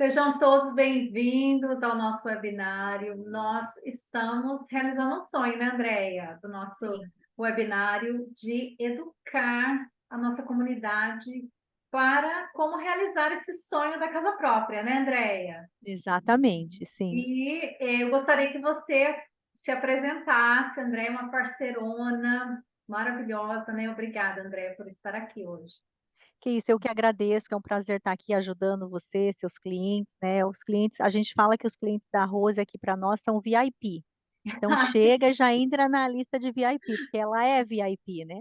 Sejam todos bem-vindos ao nosso webinário. Nós estamos realizando um sonho, né, Andréia? Do nosso Sim, webinário de educar a nossa comunidade para como realizar esse sonho da casa própria, né, Andréia? exatamente, sim. E eu gostaria que você se apresentasse. Andréia é uma parceirona maravilhosa, né? Obrigada, Andréia, por estar aqui hoje. Que isso, eu que agradeço, que é um prazer estar aqui ajudando você, seus clientes, né, os clientes a gente fala que os clientes da Rose aqui para nós são VIP, então chega e já entra na lista de VIP, porque ela é VIP, né.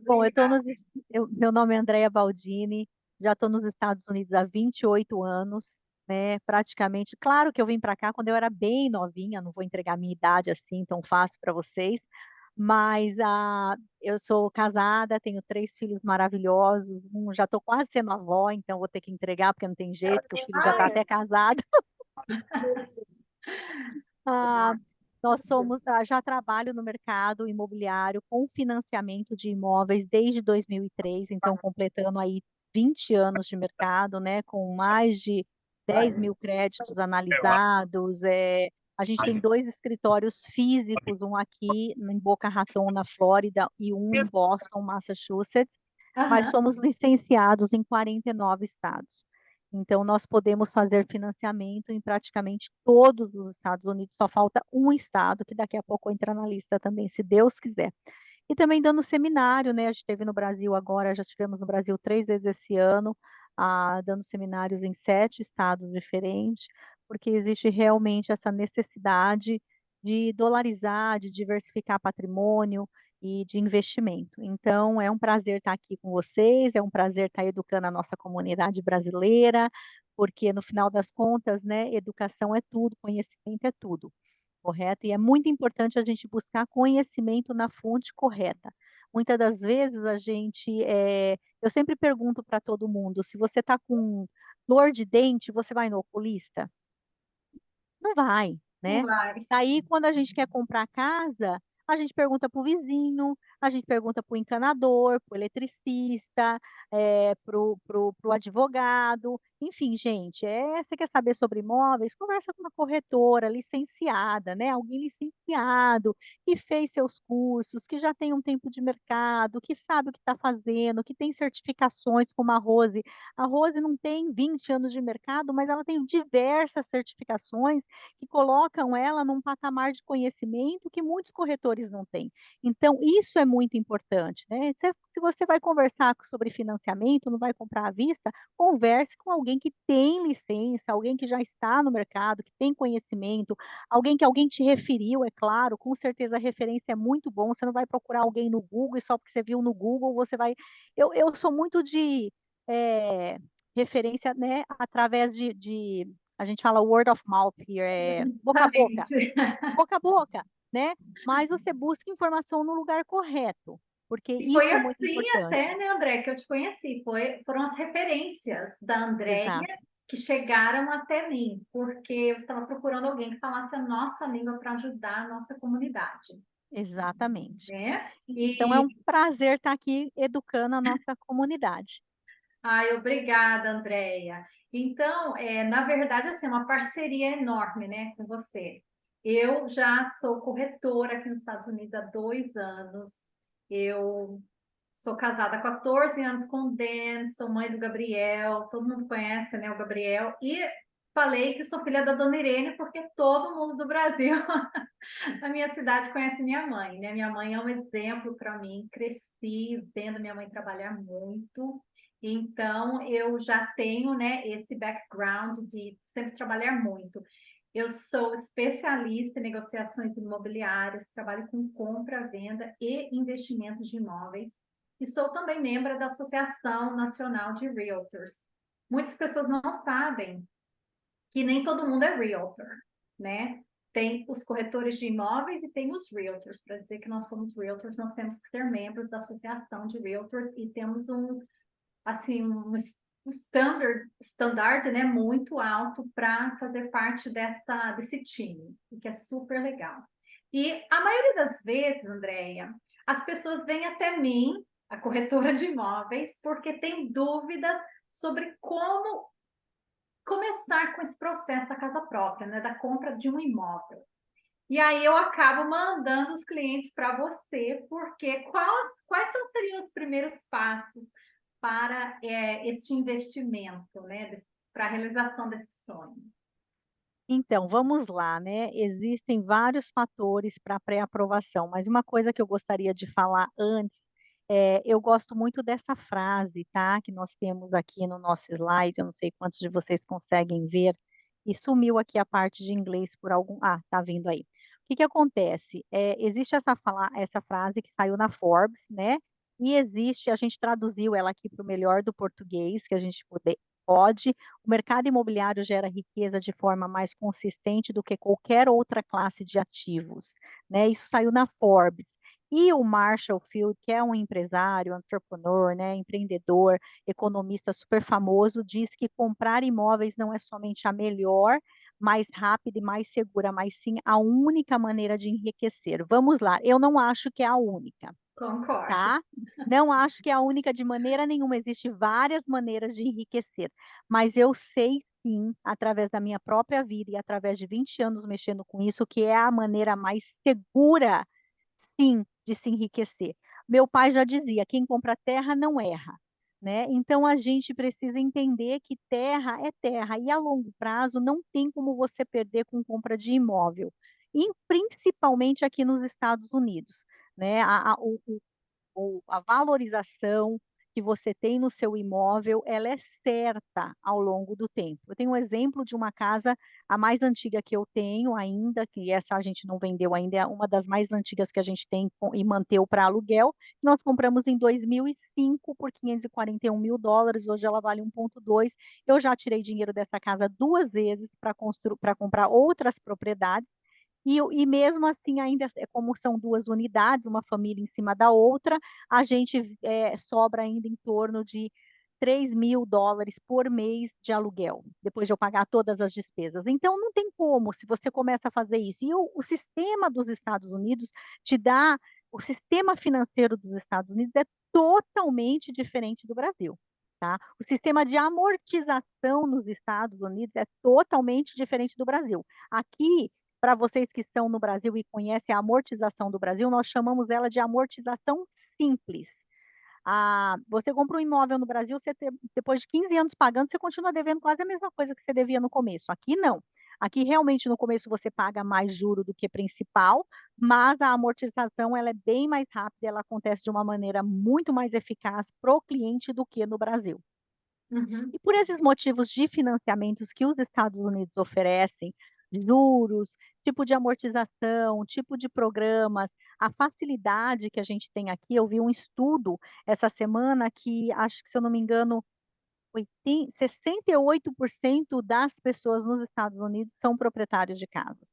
Bom, eu estou Obrigada. nos es eu meu nome é Andrea Baldini, já estou nos Estados Unidos há 28 anos, né, praticamente claro que eu vim para cá quando eu era bem novinha, não vou entregar a minha idade assim tão fácil para vocês, mas, eu sou casada, tenho 3 filhos maravilhosos, já estou quase sendo avó, então vou ter que entregar, porque não tem jeito, que o filho já está Ai, até casado. Ah, nós somos já trabalho no mercado imobiliário com financiamento de imóveis desde 2003, então completando aí 20 anos de mercado, né, com mais de 10.000 créditos analisados, a gente tem 2 escritórios físicos, um aqui em Boca Raton, na Flórida, e um em Boston, Massachusetts, mas aham. somos licenciados em 49 estados. Então, nós podemos fazer financiamento em praticamente todos os Estados Unidos, só falta um estado, que daqui a pouco entra na lista também, se Deus quiser. E também dando seminário, né, a gente esteve no Brasil agora, já estivemos no Brasil 3 vezes esse ano, dando seminários em 7 estados diferentes, porque existe realmente essa necessidade de dolarizar, de diversificar patrimônio e de investimento. Então, é um prazer estar aqui com vocês, é um prazer estar educando a nossa comunidade brasileira, porque no final das contas, né, educação é tudo, conhecimento é tudo. Correto? E é muito importante a gente buscar conhecimento na fonte correta. Muitas das vezes a gente, eu sempre pergunto para todo mundo: "Se você está com dor de dente, você vai no oculista?" Não vai, Não né. vai. Daí quando a gente quer comprar casa, a gente pergunta para o vizinho, a gente pergunta para o encanador, para o eletricista, para o advogado, enfim gente, você quer saber sobre imóveis, conversa com uma corretora licenciada, né, alguém licenciado, que fez seus cursos, que já tem um tempo de mercado, que sabe o que está fazendo, que tem certificações como a Rose. A Rose não tem 20 anos de mercado, mas ela tem diversas certificações que colocam ela num patamar de conhecimento que muitos corretores não têm. Então, isso é muito importante, né. Se você vai conversar sobre financiamento, não vai comprar à vista, converse com alguém que tem licença, alguém que já está no mercado, que tem conhecimento, alguém te referiu, é claro, com certeza a referência é muito bom, você não vai procurar alguém no Google e só porque você viu no Google você vai eu sou muito de, referência, né, através de a gente fala word of mouth here, Exatamente. boca a boca, né, mas você busca informação no lugar correto, porque E foi isso é muito assim importante. até, né, André, que eu te conheci. Foram as referências da Andréia Exato, que chegaram até mim, porque eu estava procurando alguém que falasse a nossa língua para ajudar a nossa comunidade, exatamente. né? Então é E, um prazer estar aqui educando a nossa comunidade. ai, obrigada, Andréia. Então, na verdade, assim, é uma parceria enorme, né, com você. Eu já sou corretora aqui nos Estados Unidos há 2 anos. Eu sou casada há 14 anos com o Dan, sou mãe do Gabriel, todo mundo conhece, né, o Gabriel. E falei que sou filha da Dona Irene, porque todo mundo do Brasil, na minha cidade, conhece minha mãe, né? Minha mãe é um exemplo para mim. Cresci vendo minha mãe trabalhar muito. Então, eu já tenho, né, esse background de sempre trabalhar muito. Eu sou especialista em negociações imobiliárias, trabalho com compra, venda e investimentos de imóveis. E sou também membro da Associação Nacional de Realtors. Muitas pessoas não sabem que nem todo mundo é realtor, né? Tem os corretores de imóveis e tem os realtors. Para dizer que nós somos realtors, nós temos que ser membros da Associação de Realtors e temos um standard, né, muito alto para fazer parte desse time, o que é super legal. E a maioria das vezes, Andréia, as pessoas vêm até mim, a corretora de imóveis, porque tem dúvidas sobre como começar com esse processo da casa própria, né, da compra de um imóvel. E aí eu acabo mandando os clientes para você, porque quais seriam os primeiros passos para esse investimento, né, para a realização desse sonho? Então, vamos lá, né, existem vários fatores para pré-aprovação, mas uma coisa que eu gostaria de falar antes, eu gosto muito dessa frase, tá, que nós temos aqui no nosso slide, eu não sei quantos de vocês conseguem ver, e sumiu aqui a parte de inglês por algum tá vindo aí. O que que acontece? Existe essa frase que saiu na Forbes, né, e existe a gente traduziu ela aqui para o melhor do português que a gente pode, o mercado imobiliário gera riqueza de forma mais consistente do que qualquer outra classe de ativos, né, isso saiu na Forbes. E o Marshall Field, que é um empresário, entrepreneur, né, empreendedor, economista super famoso, diz que comprar imóveis não é somente a melhor, mais rápida e mais segura, mas sim a única maneira de enriquecer. Vamos lá, eu não acho que é a única. Concordo. Tá? Não acho que é a única de maneira nenhuma, existe várias maneiras de enriquecer, mas eu sei sim, através da minha própria vida e através de 20 anos mexendo com isso, que é a maneira mais segura, sim, de se enriquecer. Meu pai já dizia: "Quem compra terra não erra", né, então a gente precisa entender que terra é terra e a longo prazo não tem como você perder com compra de imóvel, e principalmente aqui nos Estados Unidos, né, ou a valorização que você tem no seu imóvel, ela é certa ao longo do tempo. Eu tenho um exemplo de uma casa, a mais antiga que eu tenho ainda, que essa a gente não vendeu ainda, é uma das mais antigas que a gente tem e manteve para aluguel. Nós compramos em 2005 por $541.000, hoje ela vale 1,2. Eu já tirei dinheiro dessa casa 2 vezes para comprar outras propriedades, e mesmo assim ainda como são 2 unidades, uma família em cima da outra, a gente, sobra ainda em torno de $3.000 por mês de aluguel, depois de eu pagar todas as despesas. Então não tem como, se você começa a fazer isso. E o sistema dos Estados Unidos te dá o sistema financeiro dos Estados Unidos é totalmente diferente do Brasil, tá. O sistema de amortização nos Estados Unidos é totalmente diferente do Brasil. Aqui, para vocês que estão no Brasil e conhecem a amortização do Brasil, nós chamamos ela de amortização simples. Você compra um imóvel no Brasil, depois de 15 anos pagando, você continua devendo quase a mesma coisa que você devia no começo. Aqui não. Aqui realmente no começo você paga mais juro do que principal, mas a amortização ela é bem mais rápida, ela acontece de uma maneira muito mais eficaz para o cliente do que no Brasil. Uhum. E por esses motivos de financiamentos que os Estados Unidos oferecem, juros, tipo de amortização, tipo de programas, a facilidade que a gente tem aqui, eu vi um estudo essa semana que acho que, se eu não me engano, 68% das pessoas nos Estados Unidos são proprietários de casa.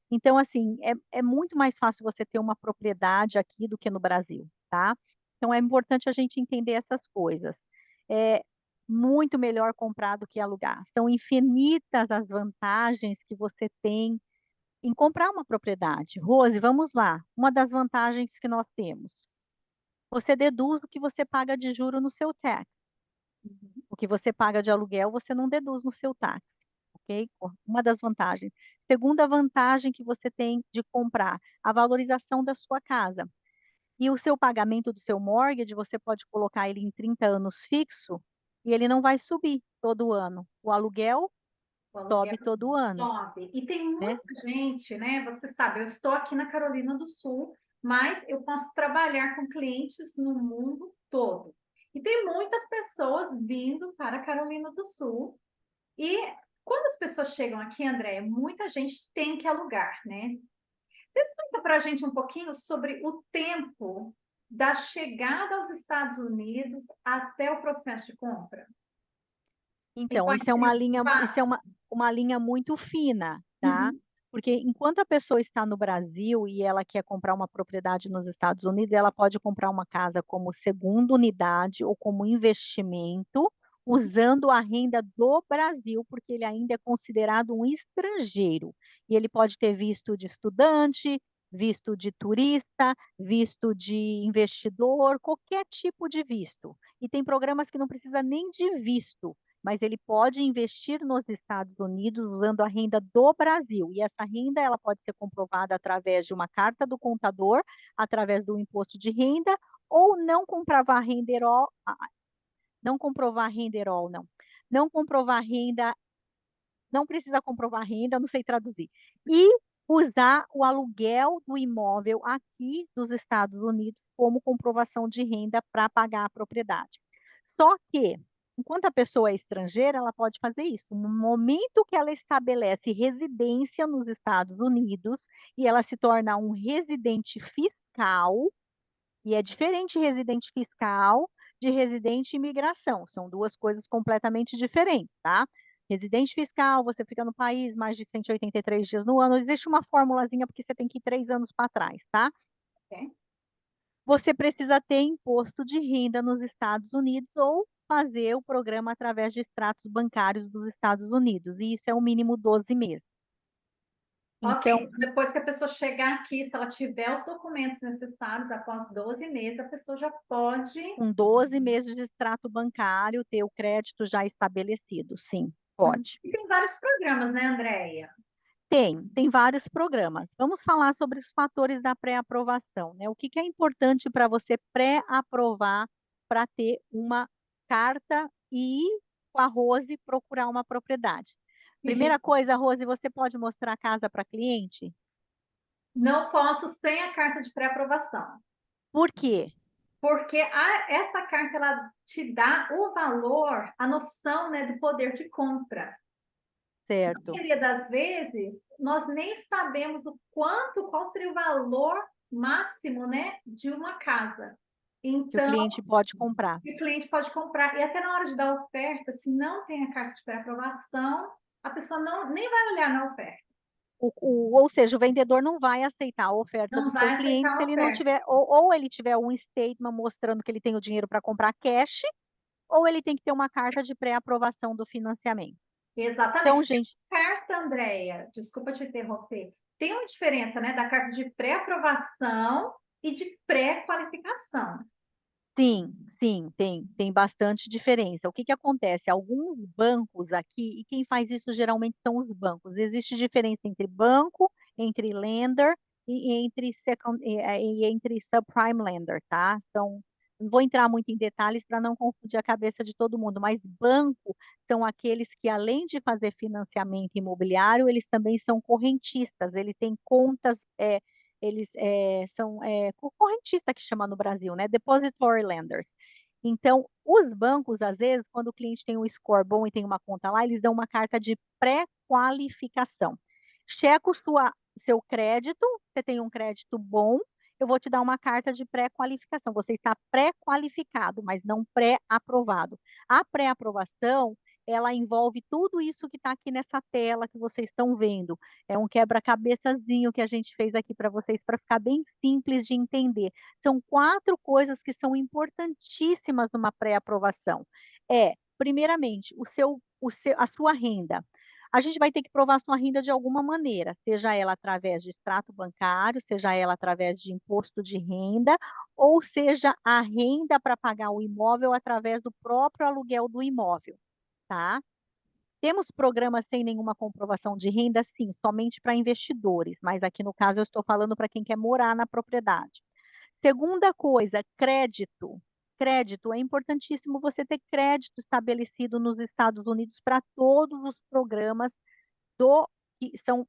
Então, assim, é muito mais fácil você ter uma propriedade aqui do que no Brasil, tá. Então é importante a gente entender essas coisas. É muito melhor comprar do que alugar. São infinitas as vantagens que você tem em comprar uma propriedade. Rose, vamos lá, uma das vantagens que nós temos, você deduz o que você paga de juro no seu tax. O que você paga de aluguel, você não deduz no seu tax, ok? Uma das vantagens. Segunda vantagem que você tem de comprar, a valorização da sua casa. E o seu pagamento do seu mortgage, você pode colocar ele em 30 anos fixo, e ele não vai subir todo ano. O aluguel O aluguel sobe todo ano, sobe. E tem né? muita gente, né? Você sabe, eu estou aqui na Carolina do Sul, mas eu posso trabalhar com clientes no mundo todo. E tem muitas pessoas vindo para a Carolina do Sul. E quando as pessoas chegam aqui, André, muita gente tem que alugar, né? Você explica para a gente um pouquinho sobre o tempo da chegada aos Estados Unidos até o processo de compra? E Então, pode isso é ser uma linha isso é fácil. uma linha muito fina, tá. Uhum. Porque enquanto a pessoa está no Brasil e ela quer comprar uma propriedade nos Estados Unidos, ela pode comprar uma casa como segunda unidade ou como investimento, usando a renda do Brasil, porque ele ainda é considerado um estrangeiro. E ele pode ter visto de estudante, visto de turista, visto de investidor, qualquer tipo de visto. E tem programas que não precisa nem de visto, mas ele pode investir nos Estados Unidos usando a renda do Brasil. E essa renda ela pode ser comprovada através de uma carta do contador, através do imposto de renda, ou não comprovar renda, não comprovar renda, não. Não comprovar renda, não precisa comprovar renda, não sei traduzir. E usar o aluguel do imóvel aqui dos Estados Unidos como comprovação de renda para pagar a propriedade. Só que, enquanto a pessoa é estrangeira, ela pode fazer isso. No momento que ela estabelece residência nos Estados Unidos e ela se torna um residente fiscal, e é diferente residente fiscal de residente imigração, são duas coisas completamente diferentes, tá? Residente fiscal, você fica no país mais de 183 dias no ano, existe uma formulazinha porque você tem que ir 3 anos para trás, tá? Ok? Você precisa ter imposto de renda nos Estados Unidos ou fazer o programa através de extratos bancários dos Estados Unidos, e isso é o mínimo 12 meses. Ok, Então, então depois que a pessoa chegar aqui, se ela tiver os documentos necessários, após 12 meses, a pessoa já pode. com 12 meses de extrato bancário, ter o crédito já estabelecido, sim, pode. E tem vários programas, né, Andréia? Tem vários programas. Vamos falar sobre os fatores da pré-aprovação, né? O que que é importante para você pré-aprovar para ter uma carta e ir com a Rose procurar uma propriedade? Primeira Isso. coisa, Rose, você pode mostrar a casa para cliente? Não posso sem a carta de pré-aprovação. Por quê? Porque essa carta ela te dá o valor, a noção, né, do poder de compra. Na Certo. maioria das vezes, nós nem sabemos o quanto, qual seria o valor máximo, né, de uma casa. Que o Então, cliente pode comprar. o cliente pode comprar. E até na hora de dar oferta, se não tem a carta de pré-aprovação, a pessoa não, nem vai olhar na oferta. Ou seja, o vendedor não vai aceitar a oferta do Não seu vai cliente aceitar se a ele não oferta. tiver, ou ele tiver um statement mostrando que ele tem o dinheiro para comprar cash, ou ele tem que ter uma carta de pré-aprovação do financiamento. Então, Exatamente. Tem gente, carta, Andréia, desculpa te interromper. Tem uma diferença, né, da carta de pré-aprovação e de pré-qualificação. sim, sim, tem bastante diferença. O que que acontece? Alguns bancos aqui, e quem faz isso geralmente são os bancos. Existe diferença entre banco, entre lender e entre subprime lender, tá? Então, não vou entrar muito em detalhes para não confundir a cabeça de todo mundo, mas banco são aqueles que, além de fazer financiamento imobiliário, eles também são correntistas, eles têm contas, eles são correntista que chama no Brasil, né? Depository lenders. Então, os bancos, às vezes, quando o cliente tem um score bom e tem uma conta lá, eles dão uma carta de pré-qualificação. Checo seu crédito, você tem um crédito bom, eu vou te dar uma carta de pré-qualificação. Você está pré-qualificado, mas não pré-aprovado. A pré-aprovação, ela envolve tudo isso que está aqui nessa tela que vocês estão vendo. É um quebra-cabeçazinho que a gente fez aqui para vocês, para ficar bem simples de entender. São 4 coisas que são importantíssimas numa pré-aprovação. Primeiramente, a sua renda. A gente vai ter que provar sua renda de alguma maneira, seja ela através de extrato bancário, seja ela através de imposto de renda, ou seja a renda para pagar o imóvel através do próprio aluguel do imóvel, tá? Temos programas sem nenhuma comprovação de renda, sim, somente para investidores, mas aqui no caso eu estou falando para quem quer morar na propriedade. Segunda coisa, crédito. Crédito, é importantíssimo você ter crédito estabelecido nos Estados Unidos para todos os programas que são,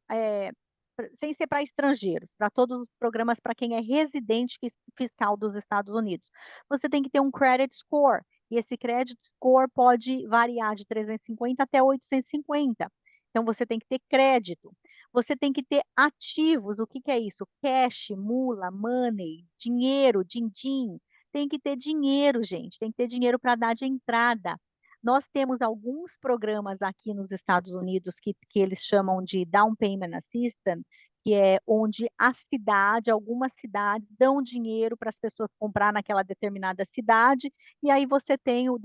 sem ser para estrangeiros, para todos os programas para quem é residente fiscal dos Estados Unidos. Você tem que ter um credit score, e esse credit score pode variar de 350 até 850. Então, você tem que ter crédito. Você tem que ter ativos. O que que é isso? Cash, mula, money, dinheiro, din-din. Tem que ter dinheiro, gente. Tem que ter dinheiro para dar de entrada. Nós temos alguns programas aqui nos Estados Unidos que eles chamam de Down Payment Assistance, que é onde a cidade, algumas cidades, dão dinheiro para as pessoas comprar naquela determinada cidade, e aí você tem o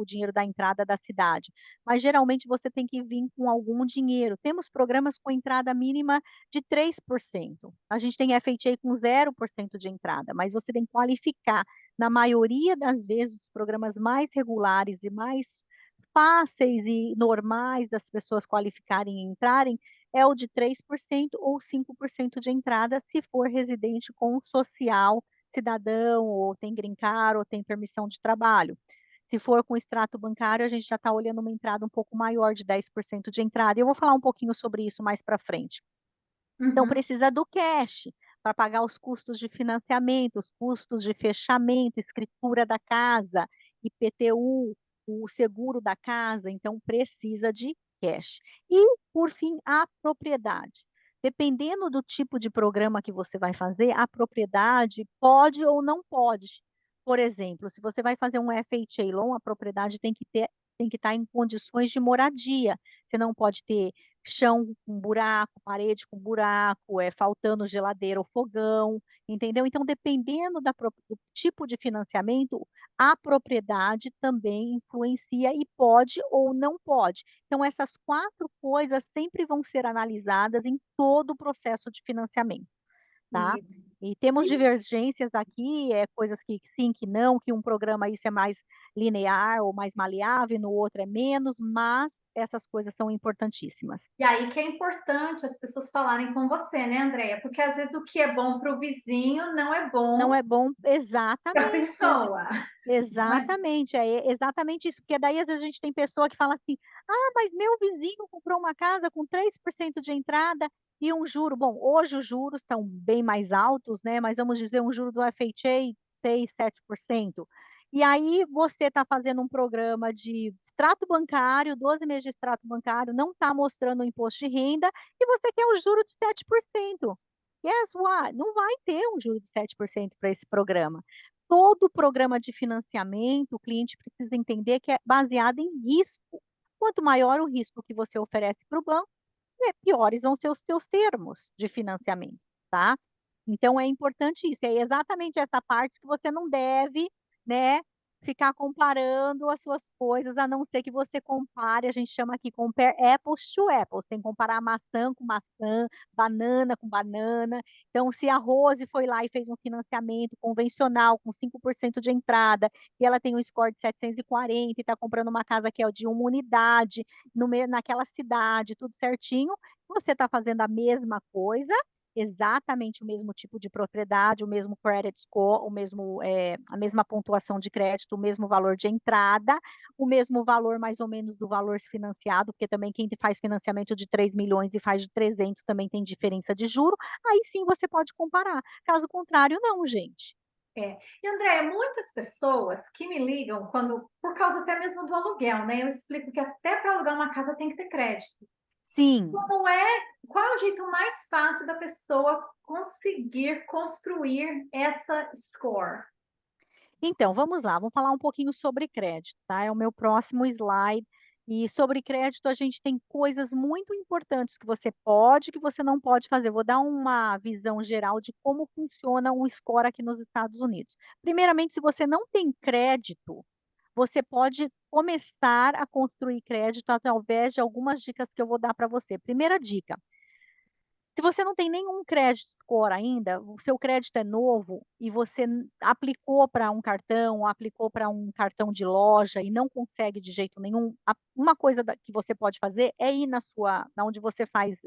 dinheiro da entrada da cidade. Mas geralmente você tem que vir com algum dinheiro. Temos programas com entrada mínima de 3%. A gente tem FHA com 0% de entrada, mas você tem que qualificar. Na maioria das vezes, os programas mais regulares e mais fáceis e normais das pessoas qualificarem e entrarem é o de 3% ou 5% de entrada, se for residente com social, cidadão, ou tem green card, ou tem permissão de trabalho. Se for com extrato bancário, a gente já está olhando uma entrada um pouco maior de 10% de entrada. E eu vou falar um pouquinho sobre isso mais para frente. Então, Uhum. precisa do cash para pagar os custos de financiamento, os custos de fechamento, escritura da casa, IPTU, o seguro da casa. Então, precisa de cash. E, por fim, a propriedade. Dependendo do tipo de programa que você vai fazer, a propriedade pode ou não pode. Por exemplo, se você vai fazer um FHA loan, a propriedade tem que estar em condições de moradia. Você não pode ter chão com buraco, parede com buraco, faltando geladeira ou fogão, entendeu? Então, dependendo do tipo de financiamento, a propriedade também influencia e pode ou não pode. Então, essas 4 coisas sempre vão ser analisadas em todo o processo de financiamento, tá? Isso. E temos E divergências aqui, coisas que sim, que não, que um programa isso é mais linear ou mais maleável, no outro é menos, mas essas coisas são importantíssimas. E aí que é importante as pessoas falarem com você, né, Andréia? Porque às vezes o que é bom para o vizinho não é Não bom é bom para a exatamente, pessoa, não é? exatamente, é exatamente isso, porque daí às vezes a gente tem pessoa que fala assim: "Ah, mas meu vizinho comprou uma casa com 3% de entrada e um juro", bom, hoje os juros estão bem mais altos, né, mas vamos dizer um juro do FHA 6, 7%. E aí você está fazendo um programa de extrato bancário, 12 meses de extrato bancário, não está mostrando o imposto de renda e você quer um juro de 7%. Guess what? Não vai ter um juro de 7% para esse programa. Todo programa de financiamento, o cliente precisa entender que é baseado em risco. Quanto maior o risco que você oferece para o banco, piores vão ser os seus termos de financiamento, tá? Então é importante isso, é exatamente essa parte que você não deve, né, ficar comparando as suas coisas, a não ser que você compare, a gente chama aqui compare apples to apples, tem que comparar maçã com maçã, banana com banana. Então, se a Rose foi lá e fez um financiamento convencional com 5% de entrada, e ela tem um score de 740 e está comprando uma casa que é de uma unidade, naquela cidade, tudo certinho, você está fazendo a mesma coisa, exatamente o mesmo tipo de propriedade, o mesmo credit score, a mesma pontuação de crédito, o mesmo valor de entrada, o mesmo valor mais ou menos do valor financiado, porque também quem faz financiamento de 3 milhões e faz de 300 também tem diferença de juro, aí sim você pode comparar. Caso contrário, não, gente. É. E Andréia, muitas pessoas que me ligam quando, por causa até mesmo do aluguel, né? Eu explico que até para alugar uma casa tem que ter crédito. Sim. Como é, qual é o jeito mais fácil da pessoa conseguir construir essa score? Então, vamos lá, vamos falar um pouquinho sobre crédito, tá? É o meu próximo slide. E sobre crédito, a gente tem coisas muito importantes que você pode, que você não pode fazer. Vou dar uma visão geral de como funciona um score aqui nos Estados Unidos. Primeiramente, se você não tem crédito, você pode começar a construir crédito através de algumas dicas que eu vou dar para você. Primeira dica: se você não tem nenhum crédito score ainda, o seu crédito é novo e você aplicou para um cartão, aplicou para um cartão de loja e não consegue de jeito nenhum, uma coisa que você pode fazer é ir na onde você faz,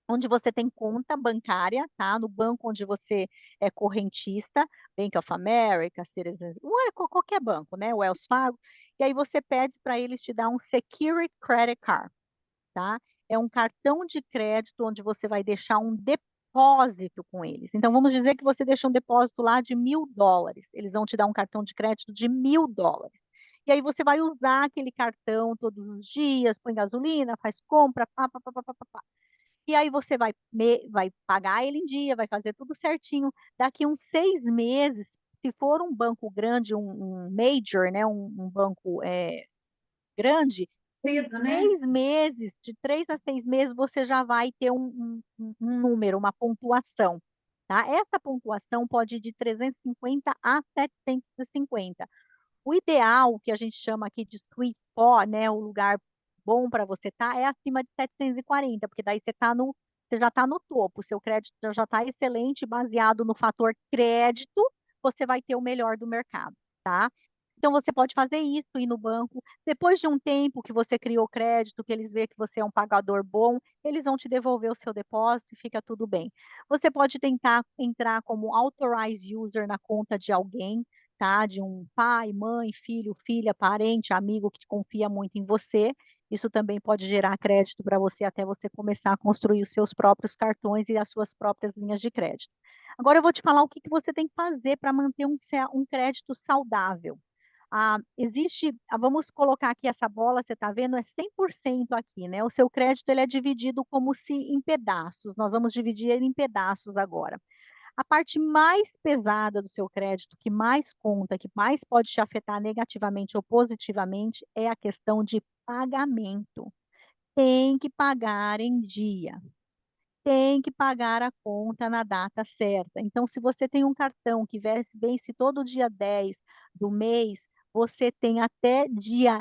onde você tem conta bancária, tá? No banco onde você é correntista, Bank of America, Citizens, qualquer banco, né? Wells Fargo, e aí você pede para eles te dar um Security Credit Card, tá? É um cartão de crédito onde você vai deixar um depósito com eles. Então, vamos dizer que você deixa um depósito lá de $1.000. Eles vão te dar um cartão de crédito de $1.000. E aí você vai usar aquele cartão todos os dias, põe gasolina, faz compra, pá, pá, pá, pá, pá, pá, pá. E aí você vai pagar ele em dia, vai fazer tudo certinho. Daqui uns 6 meses, se for um banco grande, um major, né, um banco grande, em Cedo, né? 6 meses, de 3 a 6 meses, você já vai ter um número, uma pontuação, tá? Essa pontuação pode ir de 350 a 750. O ideal, que a gente chama aqui de sweet spot, né, o lugar bom para você estar, é acima de 740, porque daí você já está no topo, o seu crédito já está excelente, baseado no fator crédito, você vai ter o melhor do mercado, tá? Então você pode fazer isso, ir no banco, depois de um tempo que você criou crédito, que eles veem que você é um pagador bom, eles vão te devolver o seu depósito e fica tudo bem. Você pode tentar entrar como authorized user na conta de alguém, tá? De um pai, mãe, filho, filha, parente, amigo que confia muito em você. Isso também pode gerar crédito para você até você começar a construir os seus próprios cartões e as suas próprias linhas de crédito. Agora eu vou te falar o que que você tem que fazer para manter um crédito saudável. Vamos colocar aqui essa bola, você está vendo, é 100% aqui, né? O seu crédito ele é dividido como se em pedaços. Nós vamos dividir ele em pedaços agora. A parte mais pesada do seu crédito, que mais conta, que mais pode te afetar negativamente ou positivamente, é a questão de pagamento. Tem que pagar em dia, tem que pagar a conta na data certa. Então, se você tem um cartão que vence todo dia 10 do mês, você tem até dia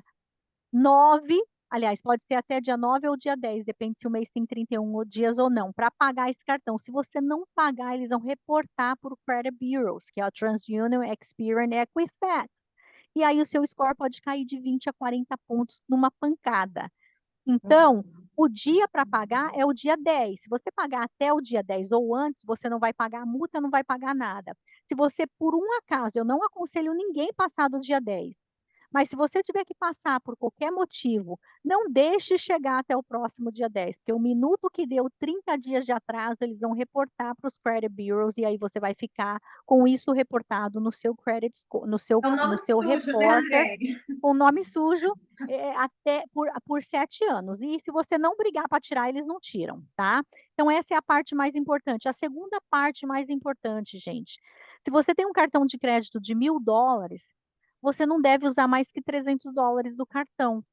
9, aliás, pode ser até dia 9 ou dia 10, depende se o mês tem 31 dias ou não, para pagar esse cartão. Se você não pagar, eles vão reportar para o Credit Bureaus, que é o TransUnion, Experian e Equifax. E aí o seu score pode cair de 20 a 40 pontos numa pancada. Então, o dia para pagar é o dia 10. Se você pagar até o dia 10 ou antes, você não vai pagar a multa, não vai pagar nada. Se você, por um acaso, eu não aconselho ninguém passar do dia 10. Mas se você tiver que passar por qualquer motivo, não deixe chegar até o próximo dia 10, porque o minuto que deu 30 dias de atraso, eles vão reportar para os credit bureaus e aí você vai ficar com isso reportado no seu credit score, no seu, É um no nome seu sujo, né, reporter, André? com nome sujo, até por 7 anos. E se você não brigar para tirar, eles não tiram, tá? Então, essa é a parte mais importante. A segunda parte mais importante, gente, se você tem um cartão de crédito de US$ 1.000, você não deve usar mais que US$ 300 do cartão.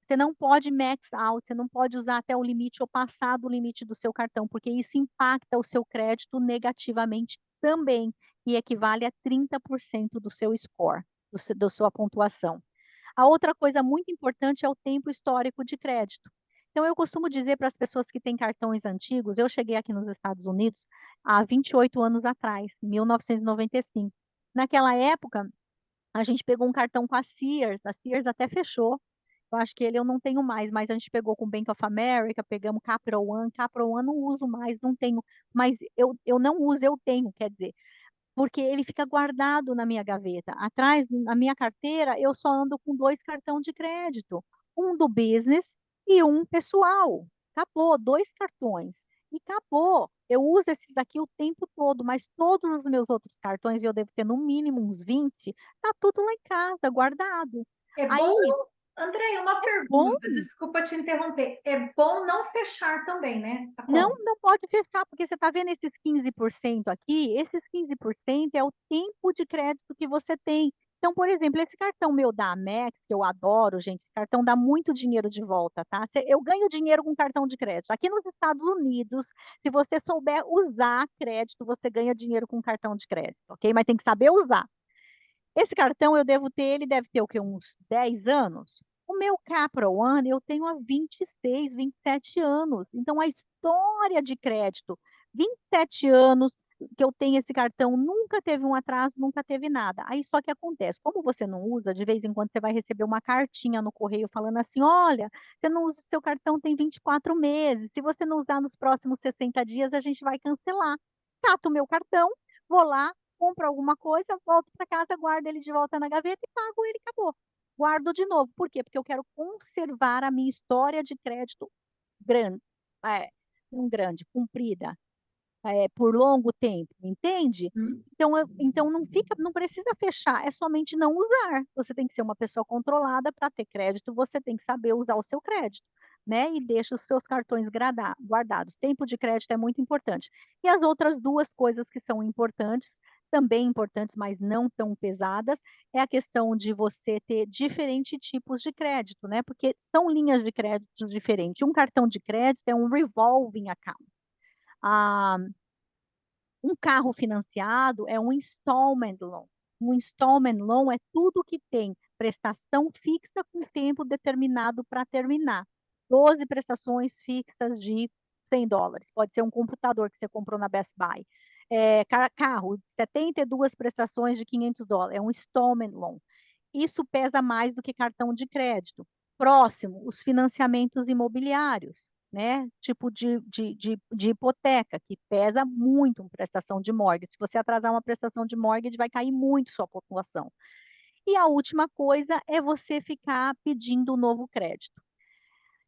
Você não pode max out, você não pode usar até o limite ou passar do limite do seu cartão, porque isso impacta o seu crédito negativamente também, e equivale a 30% do seu score, da sua pontuação. A outra coisa muito importante é o tempo histórico de crédito. Então, eu costumo dizer para as pessoas que têm cartões antigos, eu cheguei aqui nos Estados Unidos há 28 anos atrás, em 1995. Naquela época, a gente pegou um cartão com a Sears até fechou. Eu acho que ele eu não tenho mais, mas a gente pegou com Bank of America, pegamos Capital One não uso mais, não tenho, mas eu não uso, eu tenho, quer dizer, porque ele fica guardado na minha gaveta. Atrás, na minha carteira, eu só ando com 2 cartões de crédito, um do business e um pessoal. Acabou, 2 cartões. E acabou. Eu uso esses daqui o tempo todo, mas todos os meus outros cartões, e eu devo ter no mínimo uns 20, tá tudo lá em casa, guardado. É bom, Aí, André, uma bom, pergunta, desculpa te interromper. É bom não fechar também, né? A não, conta. não pode fechar, porque você está vendo esses 15% aqui? Esses 15% é o tempo de crédito que você tem. Então, por exemplo, esse cartão meu da Amex, que eu adoro, gente, esse cartão dá muito dinheiro de volta, tá? Eu ganho dinheiro com cartão de crédito. Aqui nos Estados Unidos, se você souber usar crédito, você ganha dinheiro com cartão de crédito, ok? Mas tem que saber usar. Esse cartão eu devo ter, ele deve ter o quê? Uns 10 anos? O meu Capital One eu tenho há 26, 27 anos. Então, a história de crédito, 27 anos que eu tenho esse cartão, nunca teve um atraso, nunca teve nada. Aí só que acontece, como você não usa, de vez em quando você vai receber uma cartinha no correio falando assim: olha, você não usa o seu cartão tem 24 meses. Se você não usar nos próximos 60 dias, a gente vai cancelar. Cato o meu cartão, vou lá, compro alguma coisa, volto para casa, guardo ele de volta na gaveta e pago ele, acabou. Guardo de novo. Por quê? Porque eu quero conservar a minha história de crédito grande, é, não grande, comprida, por longo tempo, entende? Hum? Então não fica, não precisa fechar, é somente não usar. Você tem que ser uma pessoa controlada para ter crédito, você tem que saber usar o seu crédito, né? E deixa os seus cartões guardados. Tempo de crédito é muito importante. E as outras duas coisas que são importantes, também importantes, mas não tão pesadas, é a questão de você ter diferentes tipos de crédito, né? Porque são linhas de crédito diferentes. Um cartão de crédito é um revolving account. Ah, um carro financiado é um installment loan. Um installment loan é tudo que tem prestação fixa com tempo determinado para terminar. 12 prestações fixas de US$ 100. Pode ser um computador que você comprou na Best Buy. Carro, 72 prestações de US$ 500. É um installment loan. Isso pesa mais do que cartão de crédito. Próximo, os financiamentos imobiliários, né, tipo de hipoteca, que pesa muito uma prestação de mortgage. Se você atrasar uma prestação de mortgage, vai cair muito sua pontuação. E a última coisa é você ficar pedindo um novo crédito.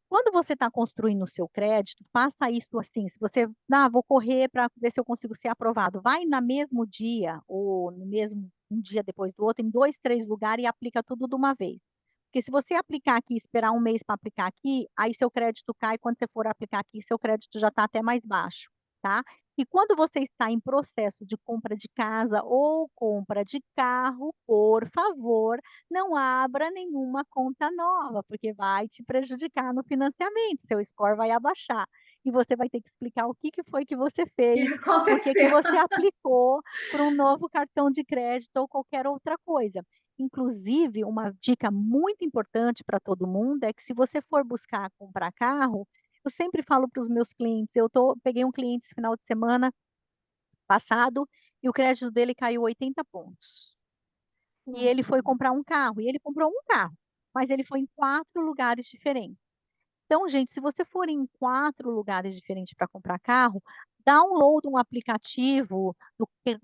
Quando você está construindo o seu crédito, faça isso assim, se você: "Ah, vou correr para ver se eu consigo ser aprovado", vai na mesmo dia ou no mesmo um dia depois do outro, em 2, 3 lugares e aplica tudo de uma vez. Porque se você aplicar aqui e esperar um mês para aplicar aqui, aí seu crédito cai, quando você for aplicar aqui, seu crédito já está até mais baixo, tá. E quando você está em processo de compra de casa ou compra de carro, por favor, não abra nenhuma conta nova, porque vai te prejudicar no financiamento, seu score vai abaixar. E você vai ter que explicar o que que foi que você O que fez, por que que aconteceu? você aplicou para um novo cartão de crédito ou qualquer outra coisa. Inclusive, uma dica muito importante para todo mundo é que se você for buscar comprar carro, eu sempre falo para os meus clientes, peguei um cliente esse final de semana passado e o crédito dele caiu 80 pontos. E ele foi Uhum. comprar um carro, e ele comprou um carro, mas ele foi em 4 lugares diferentes. Então, gente, se você for em 4 lugares diferentes para comprar carro, download um aplicativo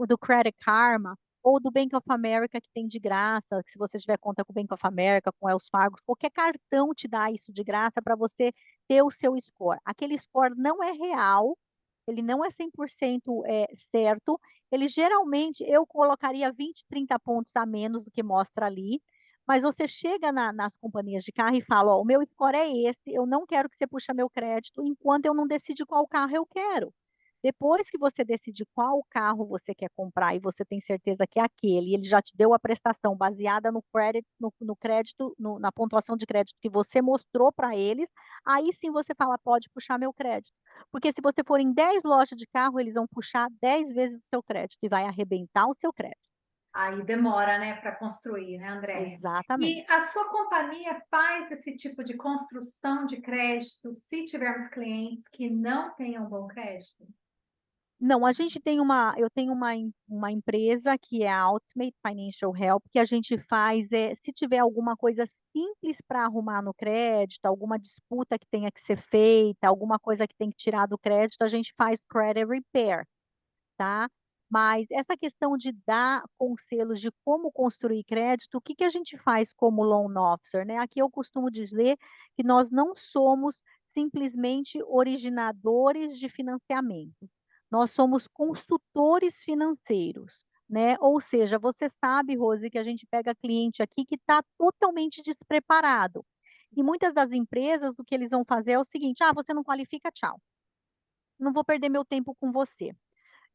do Credit Karma ou do Bank of America que tem de graça, que se você tiver conta com o Bank of America, com Wells Fargo, qualquer cartão te dá isso de graça para você ter o seu score. Aquele score não é real, ele não é 100% certo, ele geralmente eu colocaria 20, 30 pontos a menos do que mostra ali, mas você chega nas companhias de carro e fala: "Ó, o meu score é esse, eu não quero que você puxa meu crédito enquanto eu não decidir qual carro eu quero". Depois que você decide qual carro você quer comprar e você tem certeza que é aquele, e ele já te deu a prestação baseada no crédito, na pontuação de crédito que você mostrou para eles, aí sim você fala: "Pode puxar meu crédito". Porque se você for em 10 lojas de carro, eles vão puxar 10 vezes o seu crédito e vai arrebentar o seu crédito. Aí demora, né, para construir, né, Andréia? Exatamente. E a sua companhia faz esse tipo de construção de crédito se tivermos clientes que não tenham bom crédito? Não, a gente tem eu tenho uma empresa que é a Ultimate Financial Help, que a gente faz, se tiver alguma coisa simples para arrumar no crédito, alguma disputa que tenha que ser feita, alguma coisa que tem que tirar do crédito, a gente faz credit repair. Tá? Mas essa questão de dar conselhos de como construir crédito, o que que a gente faz como loan officer, né? Aqui eu costumo dizer que nós não somos simplesmente originadores de financiamento, nós somos consultores financeiros, né? Ou seja, você sabe, Rose, que a gente pega cliente aqui que está totalmente despreparado. E muitas das empresas, o que eles vão fazer é o seguinte: ah, você não qualifica, tchau. Não vou perder meu tempo com você.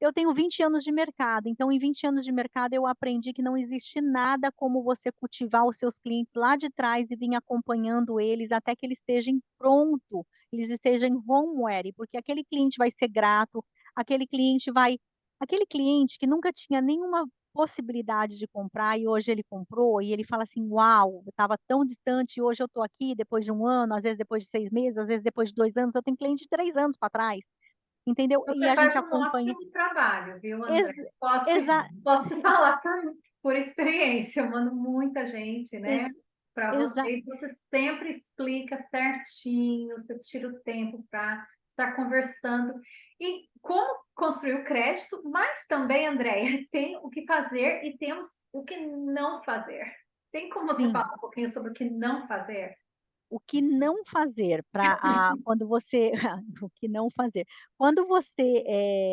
Eu tenho 20 anos de mercado, então em 20 anos de mercado eu aprendi que não existe nada como você cultivar os seus clientes lá de trás e vir acompanhando eles até que eles estejam pronto, eles estejam home ready, porque aquele cliente vai ser grato, aquele cliente que nunca tinha nenhuma possibilidade de comprar e hoje ele comprou e ele fala assim: "Uau, eu estava tão distante e hoje eu estou aqui depois de 1 ano, às vezes depois de 6 meses, às vezes depois de 2 anos", eu tenho cliente de 3 anos para trás, entendeu? E Você a gente faz um acompanha. ótimo trabalho, viu, Ex André? Posso te exa posso te falar por experiência, eu mando muita gente, ex né, para exa você e você sempre explica certinho, você tira o tempo para estar conversando. E como construir o crédito, mas também, Andréia, tem o que fazer e temos o que não fazer. Tem como você sim, falar um pouquinho sobre o que não fazer? o que não fazer para quando você o que não fazer. Quando você,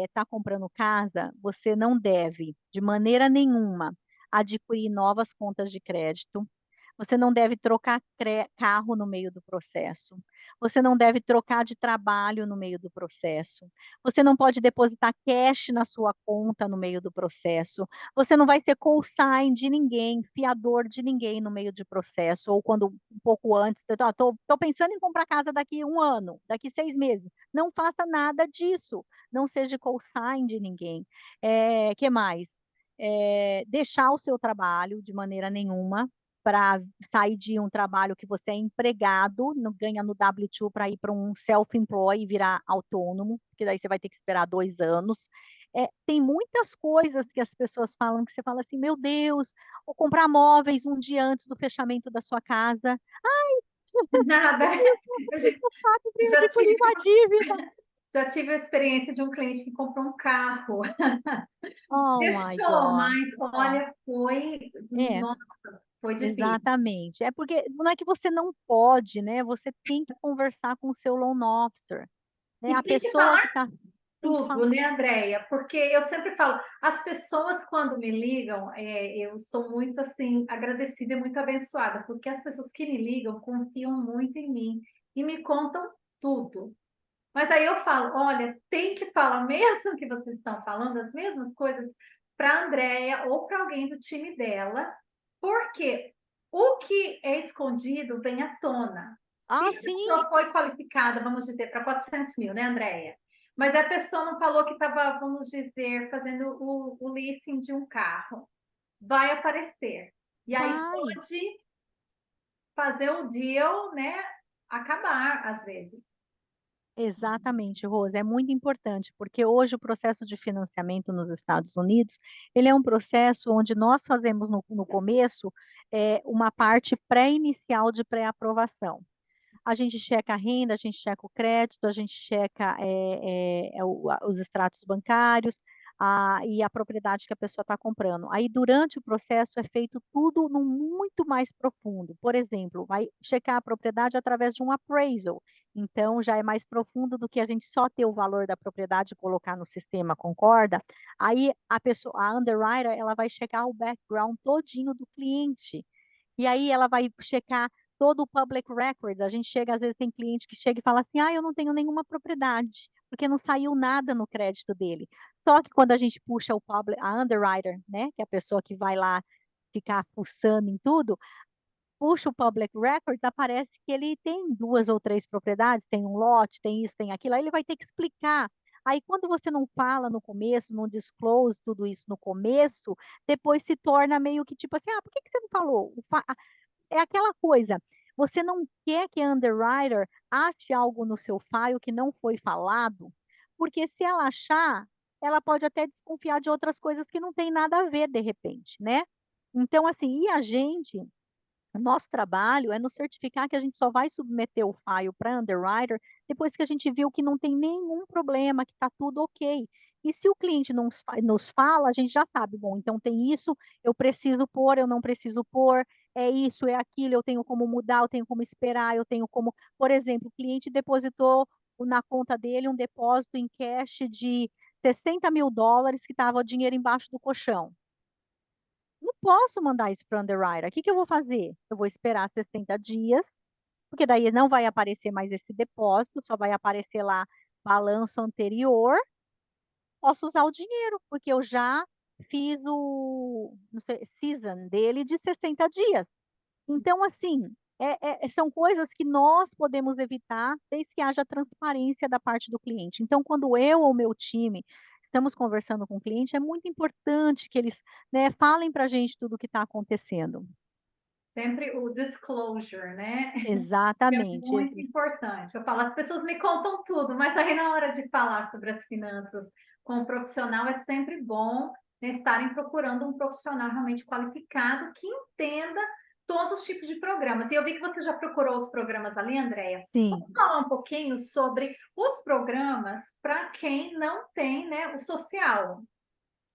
está comprando casa, você não deve, de maneira nenhuma, adquirir novas contas de crédito. Você não deve trocar carro no meio do processo. Você não deve trocar de trabalho no meio do processo. Você não pode depositar cash na sua conta no meio do processo. Você não vai ser consign de ninguém, fiador de ninguém no meio de processo, ou quando um pouco antes, tô pensando em comprar casa daqui 1 ano, daqui 6 meses. Não faça nada disso. Não seja consign de ninguém. Que mais? Deixar o seu trabalho de maneira nenhuma, para sair de um trabalho que você é empregado, ganha no W2 para ir para um self-employed e virar autônomo, porque daí você vai ter que esperar 2 anos. tem muitas coisas que as pessoas falam que você fala assim: "Meu Deus, vou comprar móveis um dia antes do fechamento da sua casa. Nada. Meu Deus, estou Eu já, muito preocupado em já adquirir tive, uma dívida". já tive a experiência de um cliente que comprou um carro. Oh my Fechou, God. mas Ó, olha, foi, é, nossa, foi difícil. exatamente. É porque não é que você não pode, né, você tem que conversar com o seu loan officer, né, E a tem que pessoa falar que está tem que tudo, falar. né, Andréia? Porque eu sempre falo, as pessoas quando me ligam, eu sou muito assim agradecida e muito abençoada, porque as pessoas que me ligam confiam muito em mim e me contam tudo. Mas aí eu falo, olha, tem que falar mesmo que vocês estão falando as mesmas coisas para a Andréia ou para alguém do time dela, porque o que é escondido vem à tona. Se Ah, a sim, pessoa foi qualificada, vamos dizer, para 400 mil, né, Andréia? Mas a pessoa não falou que estava, vamos dizer, fazendo o leasing de um carro. Vai aparecer. E aí vai. pode fazer o deal, né, acabar, às vezes. Exatamente, Rosa, é muito importante, porque hoje o processo de financiamento nos Estados Unidos, ele é um processo onde nós fazemos no começo, uma parte pré-inicial de pré-aprovação. A gente checa a renda, a gente checa o crédito, a gente checa os extratos bancários, e a propriedade que a pessoa está comprando. Aí, durante o processo, é feito tudo no muito mais profundo. Por exemplo, vai checar a propriedade através de um appraisal. Então, já é mais profundo do que a gente só ter o valor da propriedade e colocar no sistema, concorda? Aí, a underwriter, ela vai checar o background todinho do cliente. E aí ela vai checar todo o public records. A gente chega, às vezes tem cliente que chega e fala assim: "Ah, eu não tenho nenhuma propriedade, porque não saiu nada no crédito dele". Só que quando a gente puxa a underwriter, né, que é a pessoa que vai lá ficar fuçando em tudo, puxa o public records, aparece que ele tem 2 ou 3 propriedades, tem um lote, tem isso, tem aquilo, aí ele vai ter que explicar. Aí quando você não fala no começo, não disclose tudo isso no começo, depois se torna meio que tipo assim: "Ah, por que que você não falou?" É aquela coisa, você não quer que a underwriter ache algo no seu file que não foi falado, porque se ela achar, ela pode até desconfiar de outras coisas que não tem nada a ver de repente, né. Então assim, e a gente o nosso trabalho é nos certificar que a gente só vai submeter o file para underwriter depois que a gente viu que não tem nenhum problema, que está tudo ok. E se o cliente não nos fala, a gente já sabe, bom, então tem isso, eu preciso pôr, eu não preciso pôr, é isso, é aquilo, eu tenho como mudar, eu tenho como esperar, eu tenho como, por exemplo, o cliente depositou na conta dele um depósito em cash de US$ 60.000 que estava o dinheiro embaixo do colchão. Não posso mandar isso para o underwriter. O que que eu vou fazer? Eu vou esperar 60 dias, porque daí não vai aparecer mais esse depósito, só vai aparecer lá balanço anterior. Posso usar o dinheiro, porque eu já fiz o, não sei, season dele de 60 dias. Então, assim, são coisas que nós podemos evitar desde que haja transparência da parte do cliente. Então, quando eu ou meu time estamos conversando com o cliente, é muito importante que eles, né, falem para a gente tudo o que está acontecendo. Sempre o disclosure, né? É Exatamente. muito importante. Eu falo, as pessoas me contam tudo, mas aí na hora de falar sobre as finanças com o profissional é sempre bom, né, estarem procurando um profissional realmente qualificado que entenda todos os tipos de programas. E eu vi que você já procurou os programas ali, Andréia. Vamos Sim, falar um pouquinho sobre os programas para quem não tem, né, o social.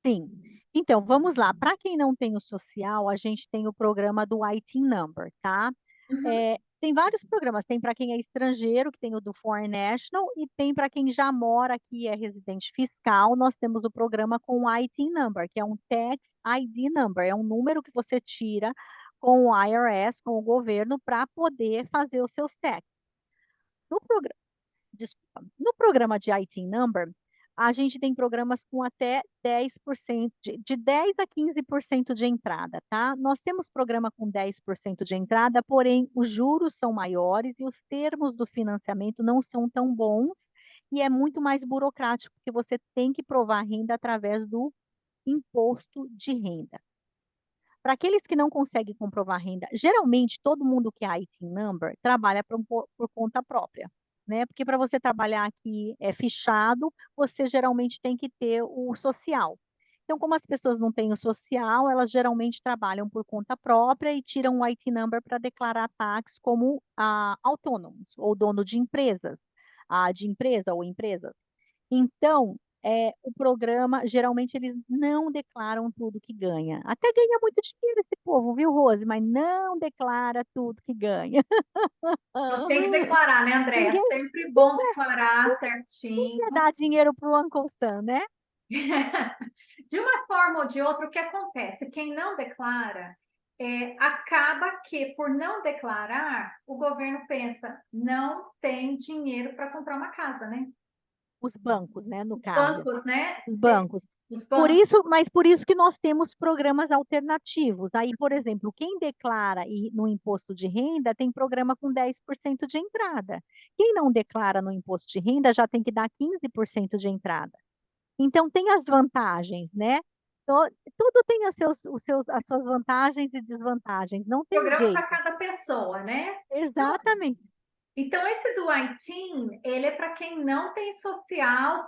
sim. Então, vamos lá. Para quem não tem o social, a gente tem o programa do IT Number, tá? Uhum. Tem vários programas, tem para quem é estrangeiro, que tem o do Foreign National, e tem para quem já mora aqui e é residente fiscal, nós temos o programa com o IT Number, que é um Tax ID Number, é um número que você tira com o IRS, com o governo, para poder fazer os seus taxes. No programa, desculpa, no programa de IT Number, a gente tem programas com até 10%, de 10 a 15% de entrada, tá? Nós temos programa com 10% de entrada, porém os juros são maiores e os termos do financiamento não são tão bons e é muito mais burocrático, porque você tem que provar renda através do imposto de renda. Para aqueles que não conseguem comprovar renda, geralmente todo mundo que é IT number trabalha por conta própria, né? Porque para você trabalhar aqui fichado, você geralmente tem que ter o social. Então, como as pessoas não têm o social, elas geralmente trabalham por conta própria e tiram o IT number para declarar tax como autônomos ou dono de empresas, de empresa ou empresas. Então, o programa, geralmente, eles não declaram tudo que ganha. Até ganha muito dinheiro esse povo, viu, Rose? Mas não declara tudo que ganha. Então tem que declarar, né, Andréia? Ninguém, Sempre ninguém bom declarar certinho. quer dar dinheiro para o Uncle Sam, né? De uma forma ou de outra, o que acontece? Quem não declara, acaba que, por não declarar, o governo pensa, não tem dinheiro para comprar uma casa, né? Os bancos, né, no Os caso. bancos, né? Os bancos. Os Por bancos, isso, mas por isso que nós temos programas alternativos. Aí, por exemplo, quem declara no imposto de renda tem programa com 10% de entrada. Quem não declara no imposto de renda já tem que dar 15% de entrada. Então, tem as vantagens, né? Tudo tem as suas vantagens e desvantagens, não tem programa para jeito. cada pessoa, né? Então, Exatamente. então, esse do ITIN, ele é para quem não tem social.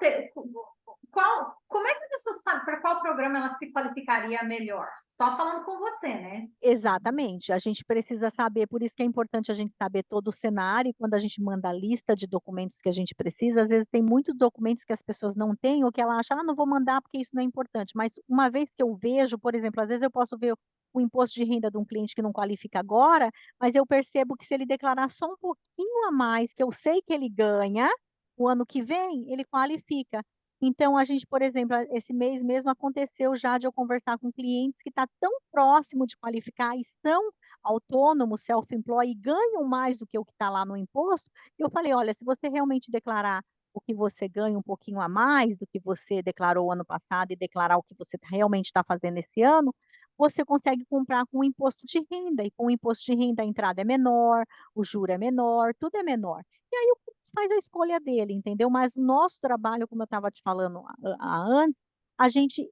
Como é que a pessoa sabe para qual programa ela se qualificaria melhor? Só falando com você, né? Exatamente, a gente precisa saber, por isso que é importante a gente saber todo o cenário, e quando a gente manda a lista de documentos que a gente precisa, às vezes tem muitos documentos que as pessoas não têm, ou que ela acha, não vou mandar porque isso não é importante, mas uma vez que eu vejo, por exemplo, às vezes eu posso ver o imposto de renda de um cliente que não qualifica agora, mas eu percebo que se ele declarar só um pouquinho a mais, que eu sei que ele ganha, o ano que vem, ele qualifica. Então, a gente, por exemplo, esse mês mesmo aconteceu já de eu conversar com clientes que está tão próximo de qualificar e são autônomos, self-employed, e ganham mais do que o que está lá no imposto. E eu falei, olha, se você realmente declarar o que você ganha um pouquinho a mais do que você declarou ano passado e declarar o que você realmente está fazendo esse ano, você consegue comprar com o imposto de renda. E com o imposto de renda a entrada é menor, o juro é menor, tudo é menor. E aí o cliente faz a escolha dele, entendeu? Mas o nosso trabalho, como eu estava te falando antes, a gente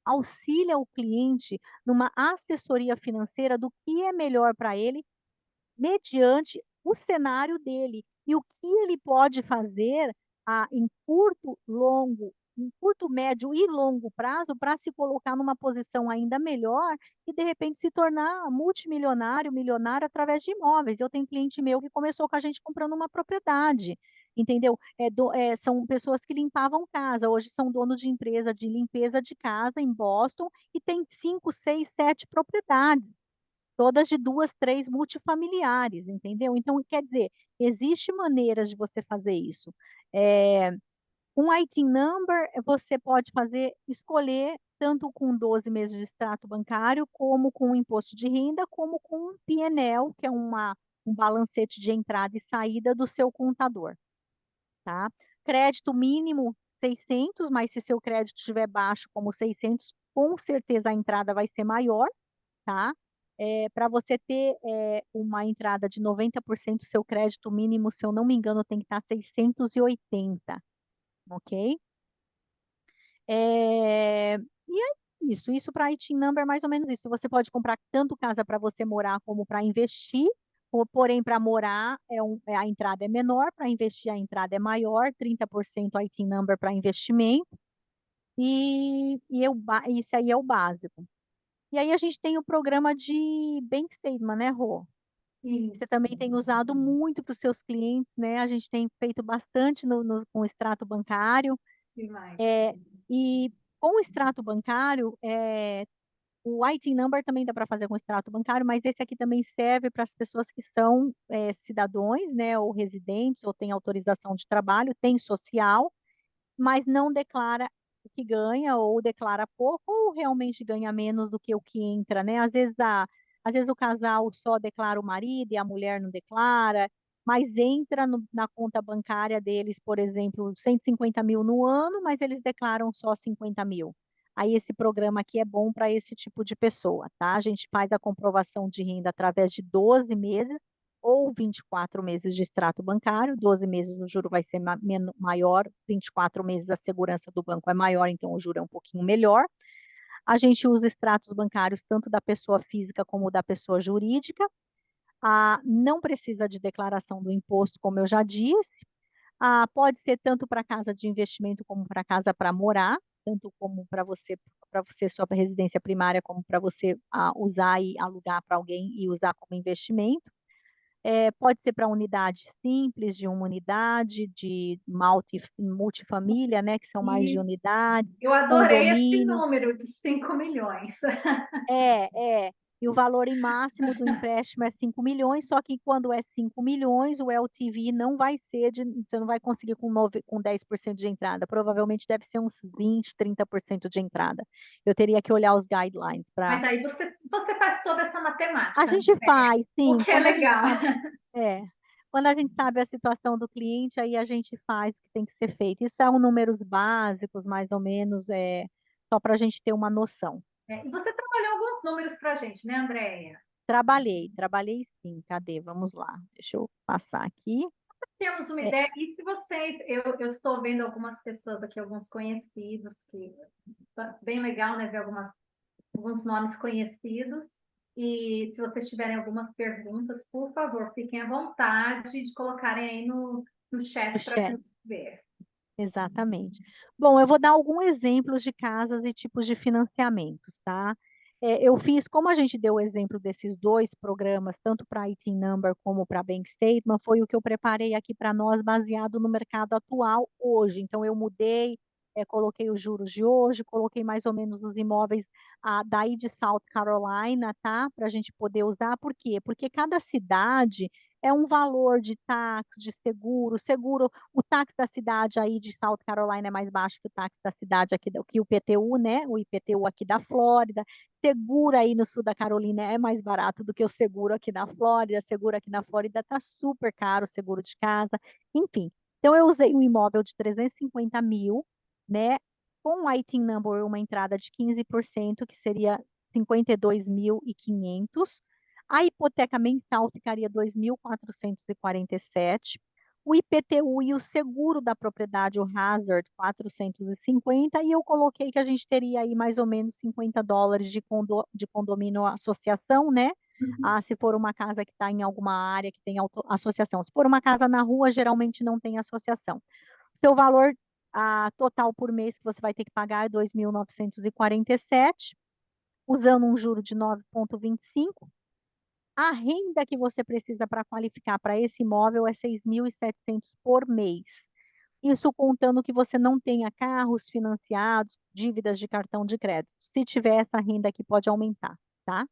auxilia o cliente numa assessoria financeira do que é melhor para ele, mediante o cenário dele e o que ele pode fazer em curto, médio e longo prazo para se colocar numa posição ainda melhor e de repente se tornar multimilionário, milionário através de imóveis. Eu tenho cliente meu que começou com a gente comprando uma propriedade, entendeu? São pessoas que limpavam casa, hoje são donos de empresa de limpeza de casa em Boston e tem 5, 6, 7 propriedades todas de 2, 3 multifamiliares, entendeu? Então, quer dizer, existe maneiras de você fazer isso. Um IT number, você pode escolher tanto com 12 meses de extrato bancário, como com o imposto de renda, como com um P&L, que é um balancete de entrada e saída do seu contador, tá? Crédito mínimo 600, mas se seu crédito estiver baixo como 600, com certeza a entrada vai ser maior, tá? Para você ter uma entrada de 90%, seu crédito mínimo, se eu não me engano, tem que estar 680, ok? E é isso para IT number é mais ou menos isso. Você pode comprar tanto casa para você morar como para investir, porém para morar a entrada é menor, para investir a entrada é maior, 30% IT number para investimento, isso aí é o básico. E aí a gente tem o programa de Bank Statement, né, Rô? Você Isso, também tem usado muito para os seus clientes, né? A gente tem feito bastante com o extrato bancário. demais. E com o extrato bancário, o IT number também dá para fazer com extrato bancário, mas esse aqui também serve para as pessoas que são cidadãos, né, ou residentes, ou têm autorização de trabalho, tem social, mas não declara o que ganha, ou declara pouco, ou realmente ganha menos do que o que entra, né? Às vezes o casal só declara o marido e a mulher não declara, mas entra na conta bancária deles, por exemplo, 150 mil no ano, mas eles declaram só 50 mil. Aí esse programa aqui é bom para esse tipo de pessoa, tá? A gente faz a comprovação de renda através de 12 meses, ou 24 meses de extrato bancário, 12 meses o juro vai ser maior, 24 meses a segurança do banco é maior, então o juro é um pouquinho melhor. A gente usa extratos bancários tanto da pessoa física como da pessoa jurídica. Não precisa de declaração do imposto, como eu já disse. Pode ser tanto para casa de investimento como para casa para morar, tanto como para você sua residência primária, como para você usar e alugar para alguém e usar como investimento. Pode ser para unidade simples, de uma unidade, de multifamília, né, que são mais de E unidades, eu adorei esse condomínio. número de 5 milhões. É. E o valor em máximo do empréstimo é 5 milhões, só que quando é 5 milhões, o LTV não vai ser você não vai conseguir com 10% de entrada, provavelmente deve ser uns 20, 30% de entrada. Eu teria que olhar os guidelines para. Mas aí você faz toda essa A matemática, né? gente faz, O sim, que é legal. é, quando a gente sabe a situação do cliente, aí a gente faz o que tem que ser feito. Isso são números básicos, mais ou menos, só para a gente ter uma noção. E você trabalhou alguns números para a gente, né, Andréia? Trabalhei sim. Cadê? Vamos lá. Deixa eu passar aqui. Temos uma É, ideia. E se vocês, eu estou vendo algumas pessoas aqui, alguns conhecidos, que bem legal, né, ver alguns nomes conhecidos. E se vocês tiverem algumas perguntas, por favor, fiquem à vontade de colocarem aí no o chat para a chat, gente ver. exatamente. Bom, eu vou dar alguns exemplos de casas e tipos de financiamentos, tá? Eu fiz, como a gente deu o exemplo desses dois programas, tanto para IT Number como para Bank Statement, foi o que eu preparei aqui para nós, baseado no mercado atual hoje. Então, eu mudei, coloquei os juros de hoje, coloquei mais ou menos os imóveis daí de South Carolina, tá? Para a gente poder usar. Por quê? Porque cada cidade é um valor de táxi, de seguro, o táxi da cidade aí de South Carolina é mais baixo que o táxi da cidade aqui, que o IPTU, né? O IPTU aqui da Flórida. Seguro aí no sul da Carolina é mais barato do que o seguro aqui na Flórida. Seguro aqui na Flórida tá super caro, seguro de casa. Enfim, então eu usei um imóvel de 350 mil, né? Com o ITIN number, uma entrada de 15%, que seria 52.500. A hipoteca mensal ficaria 2.447. O IPTU e o seguro da propriedade, o Hazard, 450. E eu coloquei que a gente teria aí mais ou menos US$ 50 de condomínio associação, né? Uhum. Se for uma casa que está em alguma área que tem associação. Se for uma casa na rua, geralmente não tem associação. Seu valor total por mês que você vai ter que pagar é 2.947, usando um juro de 9,25. A renda que você precisa para qualificar para esse imóvel é 6.700 por mês. Isso contando que você não tenha carros financiados, dívidas de cartão de crédito. Se tiver essa renda aqui, pode aumentar, tá?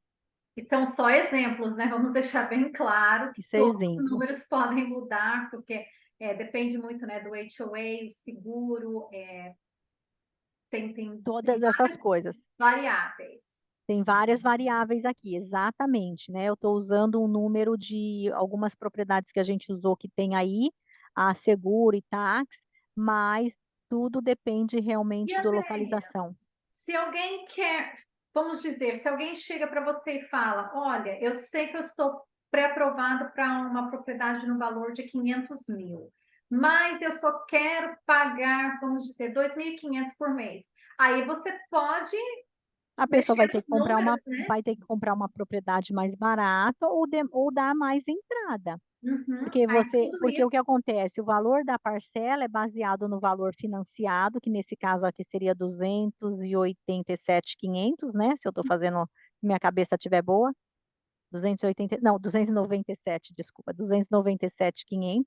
E são só exemplos, né? Vamos deixar bem claro que Isso é todos os exemplo. números podem mudar, porque depende muito, né, do HOA, o seguro, tem Todas essas várias coisas. variáveis. Tem várias variáveis aqui, exatamente, né? Eu estou usando um número de algumas propriedades que a gente usou que tem aí, a seguro e táxi, mas tudo depende E, realmente da Andréia, localização. se alguém quer, vamos dizer, se alguém chega para você e fala, olha, eu sei que eu estou pré-aprovado para uma propriedade no valor de 500 mil, mas eu só quero pagar, vamos dizer, 2.500 por mês. Aí você pode A pessoa mexer nos números, né? vai ter que comprar uma propriedade mais barata ou dar mais entrada. Uhum. Aí tudo Porque o que isso, acontece? O valor da parcela é baseado no valor financiado, que nesse caso aqui seria 287.500, né? Se eu estou fazendo, se minha cabeça estiver boa, 280, não, 297, desculpa, 297.500.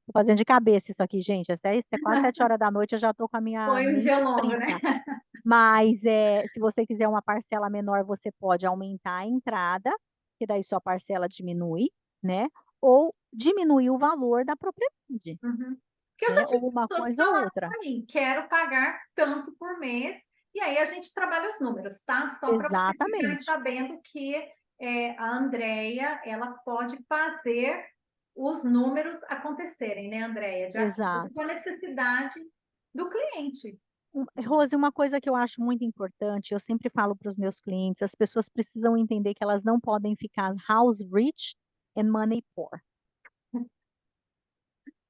Estou fazendo de cabeça isso aqui, gente. É quase 7 horas da noite, eu já estou com a minha foi um dia mente longo, né? frita. Mas se você quiser uma parcela menor, você pode aumentar a entrada, que daí sua parcela diminui, né? Ou diminuir o valor da propriedade, Uhum. Porque eu já né? tive Ou uma pessoas que coisa ou falaram outra. para mim, quero pagar tanto por mês, e aí a gente trabalha os números, tá? Só para vocês ficarem Exatamente, sabendo que a Andrea, ela pode fazer os números acontecerem, né, Andrea? De acordo com exato. a necessidade do cliente. Rose, uma coisa que eu acho muito importante, eu sempre falo para os meus clientes, as pessoas precisam entender que elas não podem ficar house rich and money poor,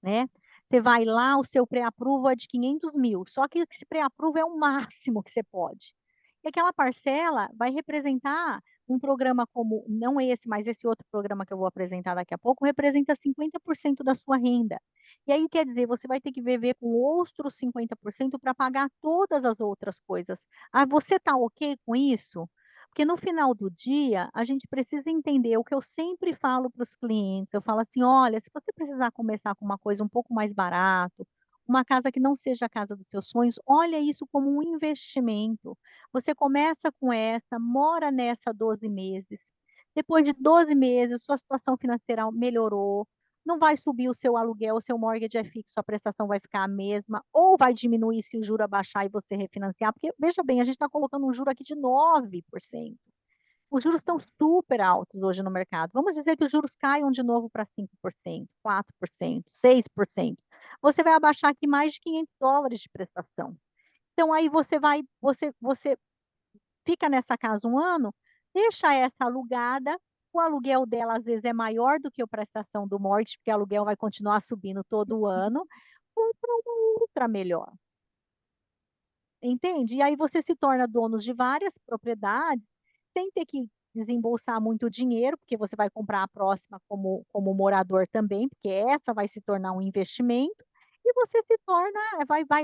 né? Você vai lá, o seu pré-approval é de 500 mil, só que esse pré-approval é o máximo que você pode. E aquela parcela vai representar Um programa como não esse, mas esse outro programa que eu vou apresentar daqui a pouco, representa 50% da sua renda. E aí quer dizer, você vai ter que viver com outros 50% para pagar todas as outras coisas. Ah, você está ok com isso? Porque no final do dia, a gente precisa entender o que eu sempre falo para os clientes, eu falo assim: "Olha, se você precisar começar com uma coisa um pouco mais barato, uma casa que não seja a casa dos seus sonhos, olha isso como um investimento. Você começa com essa, mora nessa 12 meses. Depois de 12 meses, sua situação financeira melhorou, não vai subir o seu aluguel, o seu mortgage é fixo, a prestação vai ficar a mesma, ou vai diminuir se o juro abaixar e você refinanciar, porque veja bem, a gente está colocando um juro aqui de 9%. Os juros estão super altos hoje no mercado. Vamos dizer que os juros caiam de novo para 5%, 4%, 6%. Você vai abaixar aqui mais de $500 de prestação. Então aí você fica nessa casa um ano, deixa essa alugada, o aluguel dela às vezes é maior do que a prestação do mortgage, porque o aluguel vai continuar subindo todo ano, compra uma outra melhor, entende? E aí você se torna dono de várias propriedades, sem ter que desembolsar muito dinheiro, porque você vai comprar a próxima como morador também, porque essa vai se tornar um investimento, e você se torna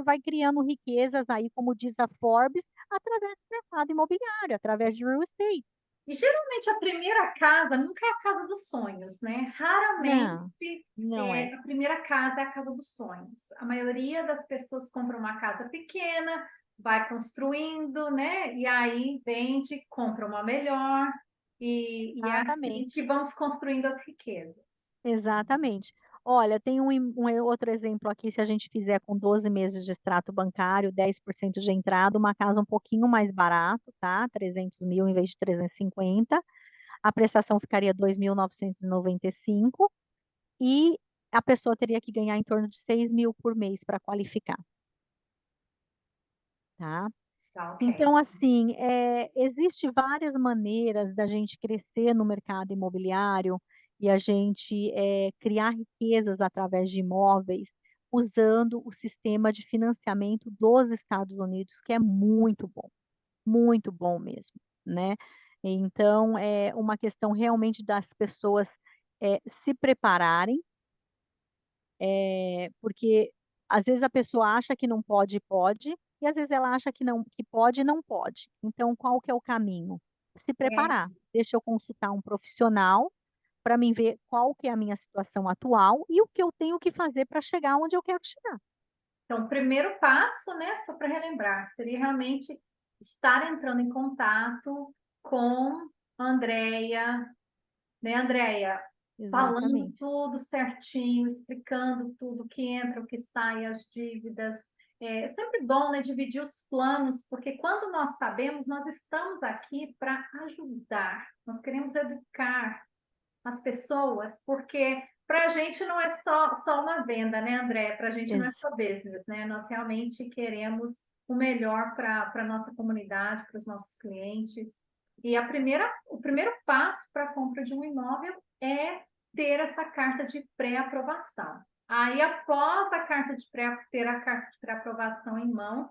vai criando riquezas aí, como diz a Forbes, através do mercado imobiliário, através de real estate. E geralmente a primeira casa nunca é a casa dos sonhos, né? Raramente Não, não é. a primeira casa é a casa dos sonhos. A maioria das pessoas compra uma casa pequena, vai construindo, né? E aí vende, compra uma melhor, e é assim que Exatamente. vamos construindo as riquezas. Exatamente. Olha, tem outro exemplo aqui, se a gente fizer com 12 meses de extrato bancário, 10% de entrada, uma casa um pouquinho mais barato, tá, 300.000 em vez de 350, a prestação ficaria 2.995 e a pessoa teria que ganhar em torno de 6.000 por mês para qualificar, tá. Tá, ok. Então, assim, existe várias maneiras da gente crescer no mercado imobiliário e a gente, criar riquezas através de imóveis, usando o sistema de financiamento dos Estados Unidos, que é muito bom mesmo, né. Então, é uma questão realmente das pessoas, se prepararem, porque às vezes a pessoa acha que não pode, pode, e às vezes ela acha que não que pode e não pode. Então qual que é o caminho? Se É, preparar. Deixa eu consultar um profissional, para mim ver qual que é a minha situação atual e o que eu tenho que fazer para chegar onde eu quero chegar. então, o primeiro passo, né, só para relembrar, seria realmente estar entrando em contato com a Andrea, né, Andréia? Falando Exatamente. tudo certinho, explicando tudo que entra, o que sai, as dívidas. É sempre bom, né, dividir os planos, porque quando nós sabemos, nós estamos aqui para ajudar. Nós queremos educar as pessoas, porque para a gente não é só uma venda, né, André? Para a gente não é Ex só business, né? Nós realmente queremos o melhor para a nossa comunidade, para os nossos clientes. E o primeiro passo para a compra de um imóvel é ter essa carta de pré-aprovação. Aí, após ter a carta de pré-aprovação em mãos,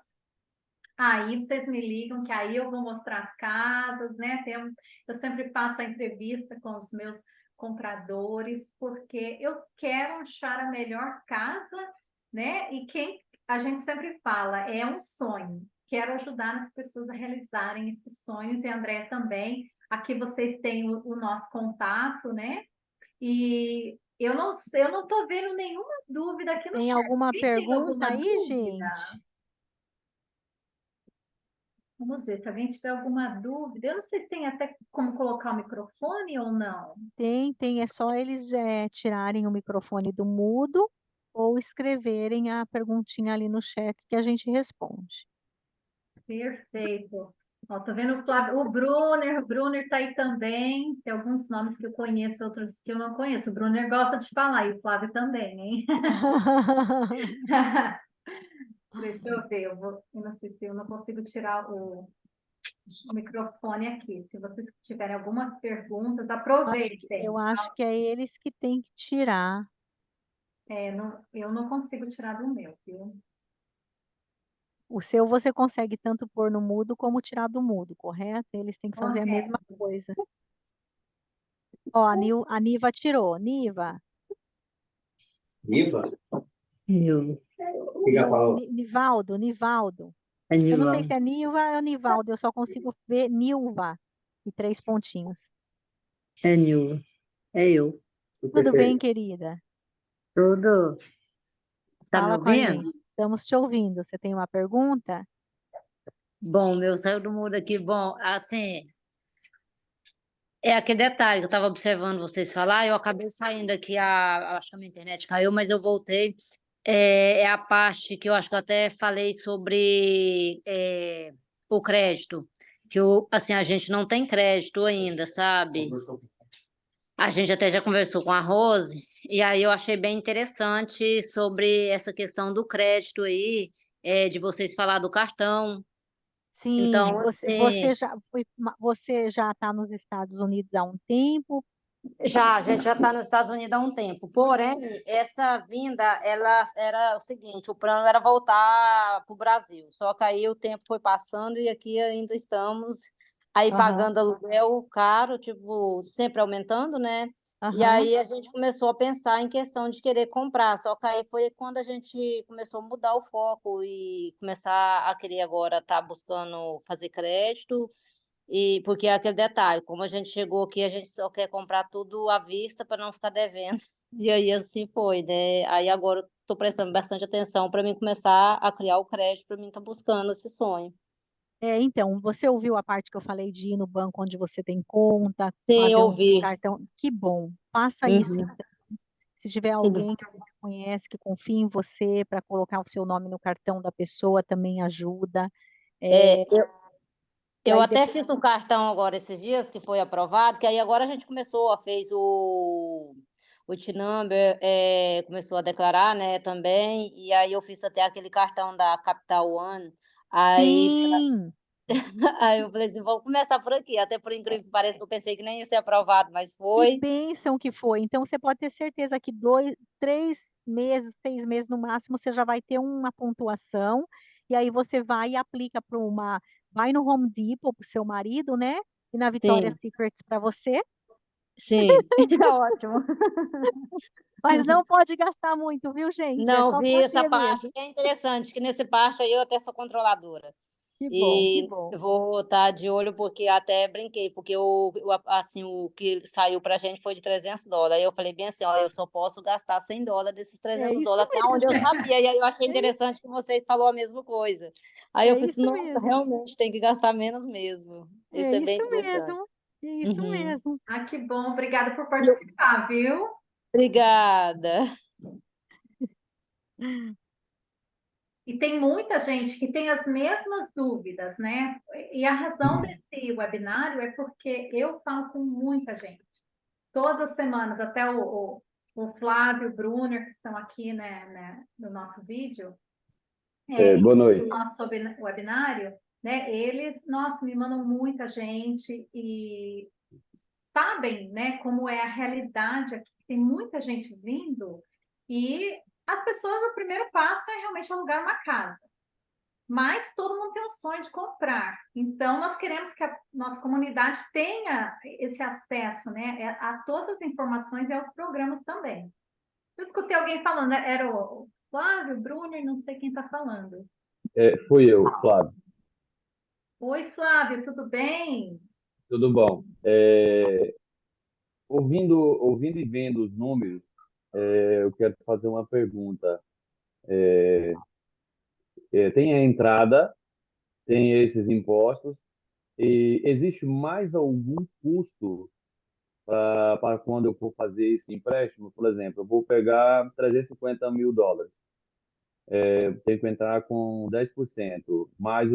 aí vocês me ligam, que aí eu vou mostrar as casas, né? Eu sempre faço a entrevista com os meus compradores, porque eu quero achar a melhor casa, né? E quem a gente sempre fala, é um sonho. Quero ajudar as pessoas a realizarem esses sonhos, e a André também. Aqui vocês têm o nosso contato, né? E eu não sei, eu não estou vendo nenhuma dúvida aqui no Tem chat. alguma Quem tem pergunta alguma aí, dúvida? gente? Vamos ver, se alguém tiver alguma dúvida. Eu não sei se tem até como colocar o microfone ou não. Tem, é só eles, tirarem o microfone do mudo ou escreverem a perguntinha ali no chat que a gente responde. Perfeito. Ó, tô vendo o Flávio, o Brunner tá aí também. Tem alguns nomes que eu conheço, outros que eu não conheço. O Brunner gosta de falar, e o Flávio também, hein? Deixa eu ver, eu não sei se eu não consigo tirar o microfone aqui. Se vocês tiverem algumas perguntas, Eu aproveitem. acho que é eles que têm que tirar. Eu não consigo tirar do meu, viu? O seu você consegue tanto pôr no mudo como tirar do mudo, correto? Eles têm que fazer a mesma Correto. coisa. Ó, a Niva tirou. Niva, Iva? Eu. O que ela falou? Nivaldo, Nivaldo. É Eu não sei Nilva. se é Niva ou Nivaldo, eu só consigo ver Nilva e 3 pontinhos. É Nilva. É eu. Tudo bem, querida? Tudo. Tá me Fala com a ouvindo? gente. Estamos te ouvindo. Você tem uma pergunta? Bom, meu saiu do mudo aqui. Bom, assim, é aquele detalhe que eu estava observando vocês falar, eu acabei saindo aqui, acho que a minha internet caiu, mas eu voltei. É a parte que eu acho que eu até falei sobre o crédito, que assim, a gente não tem crédito ainda, sabe? A gente até já conversou com a Rose, e aí eu achei bem interessante sobre essa questão do crédito aí, de vocês falar do cartão. Sim, Então, você já está nos Estados Unidos há um tempo? a gente já está nos Estados Unidos há um tempo. Porém, essa vinda, ela era o seguinte, o plano era voltar para o Brasil. Só que aí o tempo foi passando e aqui ainda estamos aí Aham, pagando aluguel caro, tipo, sempre aumentando, né? E aham. aí a gente começou a pensar em questão de querer comprar. Só que aí foi quando a gente começou a mudar o foco e começar a querer agora estar buscando fazer crédito e porque é aquele detalhe, como a gente chegou aqui, a gente só quer comprar tudo à vista para não ficar devendo. E aí assim foi, né? Aí agora eu estou prestando bastante atenção para mim começar a criar o crédito para mim estar buscando esse sonho. Então, você ouviu a parte que eu falei de ir no banco onde você tem conta, Sim, fazer um ouvi. cartão? Que bom, faça isso Uhum. então. Se tiver alguém que você conhece, que confia em você para colocar o seu nome no cartão da pessoa, também ajuda. É, É, e eu aí até depois, fiz um cartão agora esses dias que foi aprovado, que aí agora a gente começou, fez o T-Number, começou a declarar, né, também, e aí eu fiz até aquele cartão da Capital One, aí sim, Aí eu falei assim: "Vamos começar por aqui", até por incrível que pareça, que eu pensei que nem ia ser aprovado, mas que foi. bênção que foi. Então, você pode ter certeza que 2, 3 meses, 6 meses no máximo, você já vai ter uma pontuação, e aí você vai e aplica vai no Home Depot para o seu marido, né, e na Victoria's Sim, Secret para você, sim, tá ótimo. mas não pode gastar muito, viu, gente? É Não, só vi essa você parte, mesmo. bem interessante, que nesse parte aí eu até sou controladora. Que bom, que E bom. eu vou estar de olho, porque até brinquei, porque assim, o que saiu pra gente foi de $300. Aí eu falei bem assim: "Ó, eu só posso gastar $100 desses É trezentos isso dólares até onde eu mesmo, sabia". E aí eu achei é isso, interessante que vocês falou a mesma coisa. Aí eu é falei assim: isso "Nossa, mesmo, realmente tem que gastar menos mesmo". é Isso é bem isso interessante. mesmo, é isso Uhum. mesmo. Ah, que bom. Obrigada por E eu participar, viu? obrigada. E tem muita gente que tem as mesmas dúvidas, né? E a razão desse webinário é porque eu falo com muita gente. Todas as semanas, até o Flávio, o Brunner, que estão aqui, no nosso vídeo, Boa do noite. nosso webinário, né? Eles, nossa, me mandam muita gente e sabem, né, como é a realidade aqui. Tem muita gente vindo e as pessoas, o primeiro passo é realmente alugar uma casa. Mas todo mundo tem o sonho de comprar. Então, nós queremos que a nossa comunidade tenha esse acesso, né, a todas as informações e aos programas também. Eu escutei alguém falando, né, era o Flávio, Brunner, não sei quem está falando. Fui eu, Flávio. Oi, Flávio, tudo bem? Tudo bom? Ouvindo e vendo os números, eu quero fazer uma pergunta. Tem a entrada, tem esses impostos, e existe mais algum custo para quando eu for fazer esse empréstimo? Por exemplo, eu vou pegar US$ 350.000. Eu tenho que entrar com 10%, mais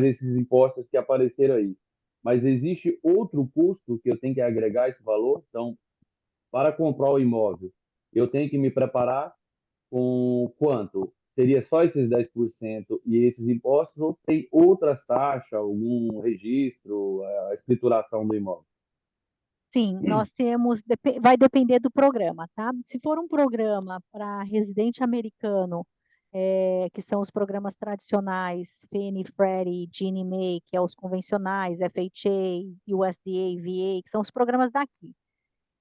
esses impostos que apareceram aí. Mas existe outro custo que eu tenho que agregar esse valor? Então, para comprar o imóvel, eu tenho que me preparar com quanto? Seria só esses 10% e esses impostos ou tem outras taxas, algum registro, a escrituração do imóvel? Sim, nós temos, vai depender do programa, tá? Se for um programa para residente americano, que são os programas tradicionais, Fannie, Freddie, Ginnie Mae, que é os convencionais, FHA, USDA, VA, que são os programas daqui.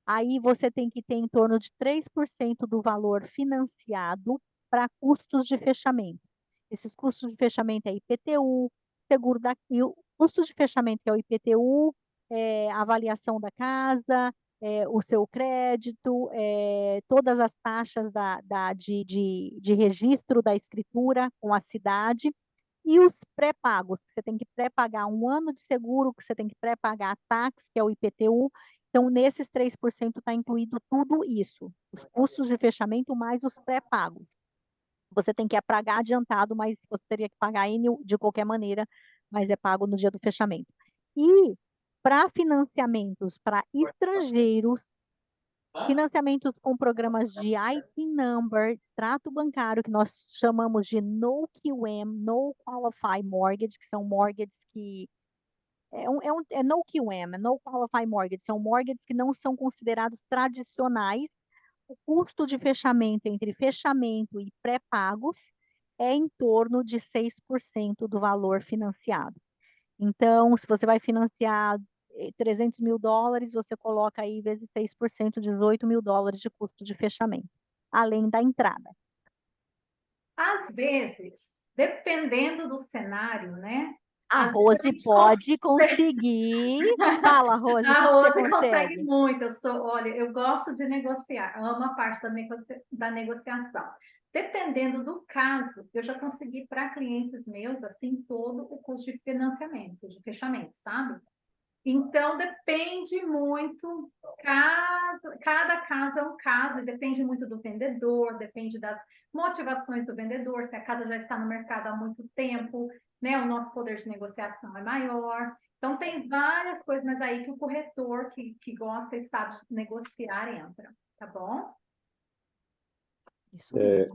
Aí você tem que ter em torno de 3% do valor financiado para custos de fechamento. Esses custos de fechamento é IPTU, seguro daqui, o custo de fechamento que é o IPTU, avaliação da casa, o seu crédito, todas as taxas de registro da escritura com a cidade e os pré-pagos, que você tem que pré-pagar 1 ano de seguro, que você tem que pré-pagar a taxa, que é o IPTU. Então, nesses 3% está incluído tudo isso, os custos de fechamento mais os pré-pagos. Você tem que pagar adiantado, mas você teria que pagar de qualquer maneira, mas é pago no dia do fechamento. E para financiamentos para estrangeiros, financiamentos com programas de IT Number, extrato bancário, que nós chamamos de No QM, No Qualify Mortgage, que são mortgages que é no QM, no qualify mortgage, são mortgages que não são considerados tradicionais. O custo de fechamento entre fechamento e pré-pagos é em torno de 6% do valor financiado. Então, se você vai financiar $300.000, você coloca aí vezes 6%, $18.000 de custo de fechamento, além da entrada. Às vezes, dependendo do cenário, né? A Às vezes a Rose gente pode conseguir. Fala, Rose, o A que você Rose consegue consegue? muito. Olha, eu gosto de negociar, amo a parte da negociação. Dependendo do caso, eu já consegui para clientes meus, assim, todo o custo de financiamento, de fechamento, sabe? Então, depende muito, cada caso é um caso, e depende muito do vendedor, depende das motivações do vendedor, se a casa já está no mercado há muito tempo, né? O nosso poder de negociação é maior. Então, tem várias coisas, mas aí que o corretor que gosta e sabe negociar entra, tá bom? Isso mesmo.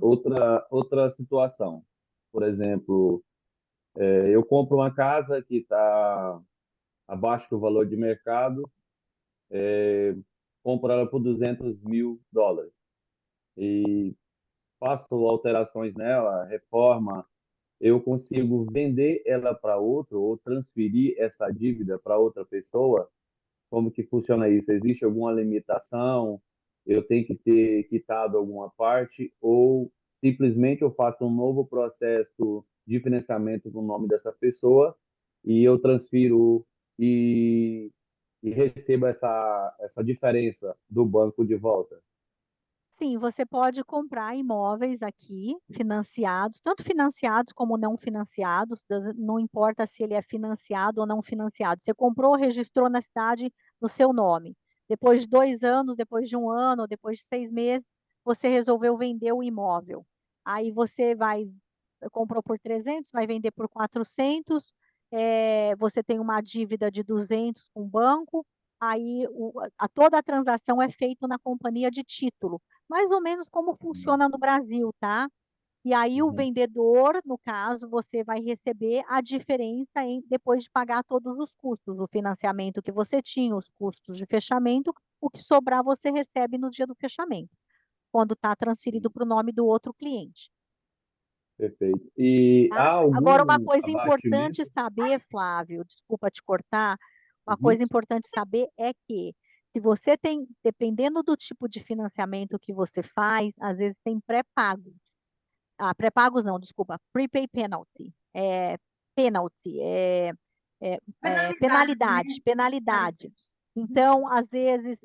Outra situação, por exemplo, eu compro uma casa que está abaixo do valor de mercado, compro ela por $200.000 e faço alterações nela, reforma, eu consigo vender ela para outro ou transferir essa dívida para outra pessoa? Como que funciona isso? Existe alguma limitação? Eu tenho que ter quitado alguma parte ou simplesmente eu faço um novo processo de financiamento no nome dessa pessoa e eu transfiro e, e recebo essa diferença do banco de volta? Sim, você pode comprar imóveis aqui financiados, tanto financiados como não financiados, não importa se ele é financiado ou não financiado. Você comprou, registrou na cidade no seu nome. Depois de 2 anos, depois de 1 ano, depois de 6 meses, você resolveu vender o imóvel. Aí você comprou por 300, vai vender por 400, você tem uma dívida de 200 com o banco, aí toda a transação é feita na companhia de título, mais ou menos como funciona no Brasil, tá? E aí o Uhum. vendedor, no caso, você vai receber a diferença depois de pagar todos os custos, o financiamento que você tinha, os custos de fechamento, o que sobrar você recebe no dia do fechamento, quando está transferido para o nome do outro cliente. Perfeito. E há Tá? Agora, uma algum coisa importante abatimento? saber, Flávio, desculpa te cortar, uma Uhum. coisa importante saber é que se você tem, dependendo do tipo de financiamento que você faz, às vezes tem pré-pagos. Ah, pré-pagos não, desculpa, prepay penalty. Penalty, Penalidade, penalidade, né? penalidade. Então, às vezes,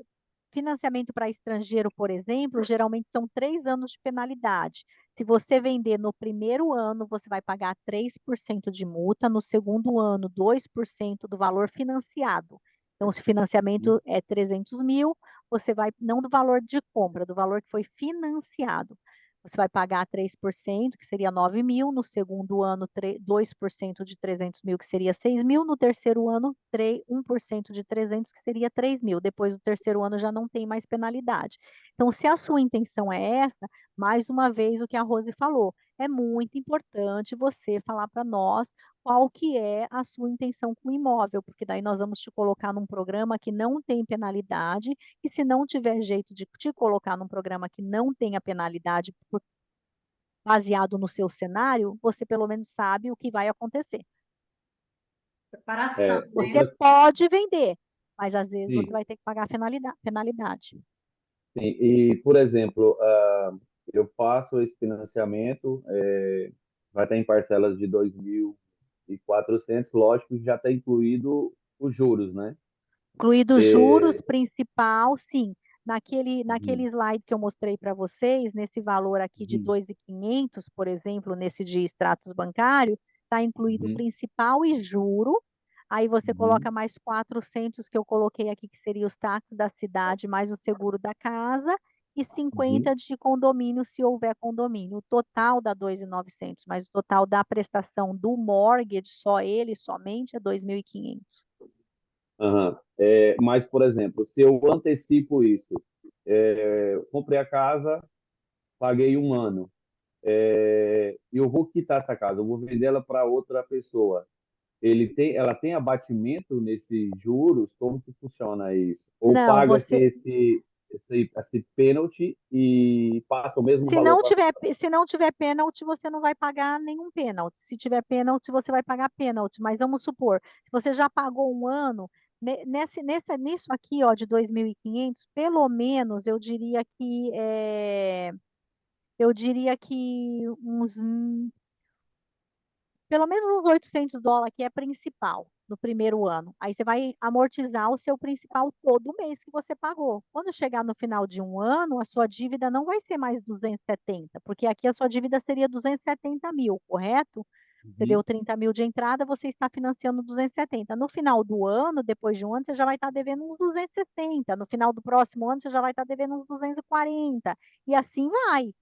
financiamento para estrangeiro, por exemplo, geralmente são 3 anos de penalidade. Se você vender no primeiro ano, você vai pagar 3% de multa, no segundo ano, 2% do valor financiado. Então, se o financiamento é 300 mil, você vai, não do valor de compra, do valor que foi financiado. Você vai pagar 3%, que seria 9 mil, no segundo ano, 2% de 300 mil, que seria 6 mil, no terceiro ano, 1% de 300, que seria 3 mil. Depois do terceiro ano já não tem mais penalidade. Então, se a sua intenção é essa, mais uma vez o que a Rose falou, é muito importante você falar para nós qual que é a sua intenção com o imóvel, porque daí nós vamos te colocar num programa que não tem penalidade, e se não tiver jeito de te colocar num programa que não tenha penalidade baseado no seu cenário, você pelo menos sabe o que vai acontecer. Preparação, né? Você pode vender, mas às vezes você Sim, vai ter que pagar penalidade. sim. E, por exemplo, eu faço esse financiamento, vai estar em parcelas de 2.400, lógico que já está incluído os juros, né? Incluído juros, É, principal, sim. Naquele uhum, slide que eu mostrei para vocês, nesse valor aqui de uhum, 2.500, por exemplo, nesse de extratos bancário, está incluído uhum, principal e juro. Aí você uhum, coloca mais 400 que eu coloquei aqui, que seria os taxas da cidade, mais o seguro da casa, e uhum. 50 de condomínio, se houver condomínio. O total dá 2.900, mas o total da prestação do mortgage, só ele, somente, é 2.500. Aham. Mas, por exemplo, se eu antecipo isso, comprei a casa, paguei um ano, eu vou quitar essa casa, eu vou vender ela para outra pessoa. Ela tem abatimento nesses juros? Como que funciona isso? Ou Não, paga-se você, esse pênalti e passa o mesmo valor para... se não tiver pênalti, você não vai pagar nenhum pênalti. Se tiver pênalti, você vai pagar pênalti. Mas vamos supor, se você já pagou um ano, nisso aqui, ó, de 2.500, pelo menos eu diria que uns pelo menos uns $800 que é principal no primeiro ano. Aí você vai amortizar o seu principal todo mês que você pagou. Quando chegar no final de um ano, a sua dívida não vai ser mais 270, porque aqui a sua dívida seria 270 mil, correto? Você Uhum. deu 30 mil de entrada, você está financiando 270. No final do ano, depois de um ano, você já vai estar devendo uns 260. No final do próximo ano, você já vai estar devendo uns 240. E assim vai.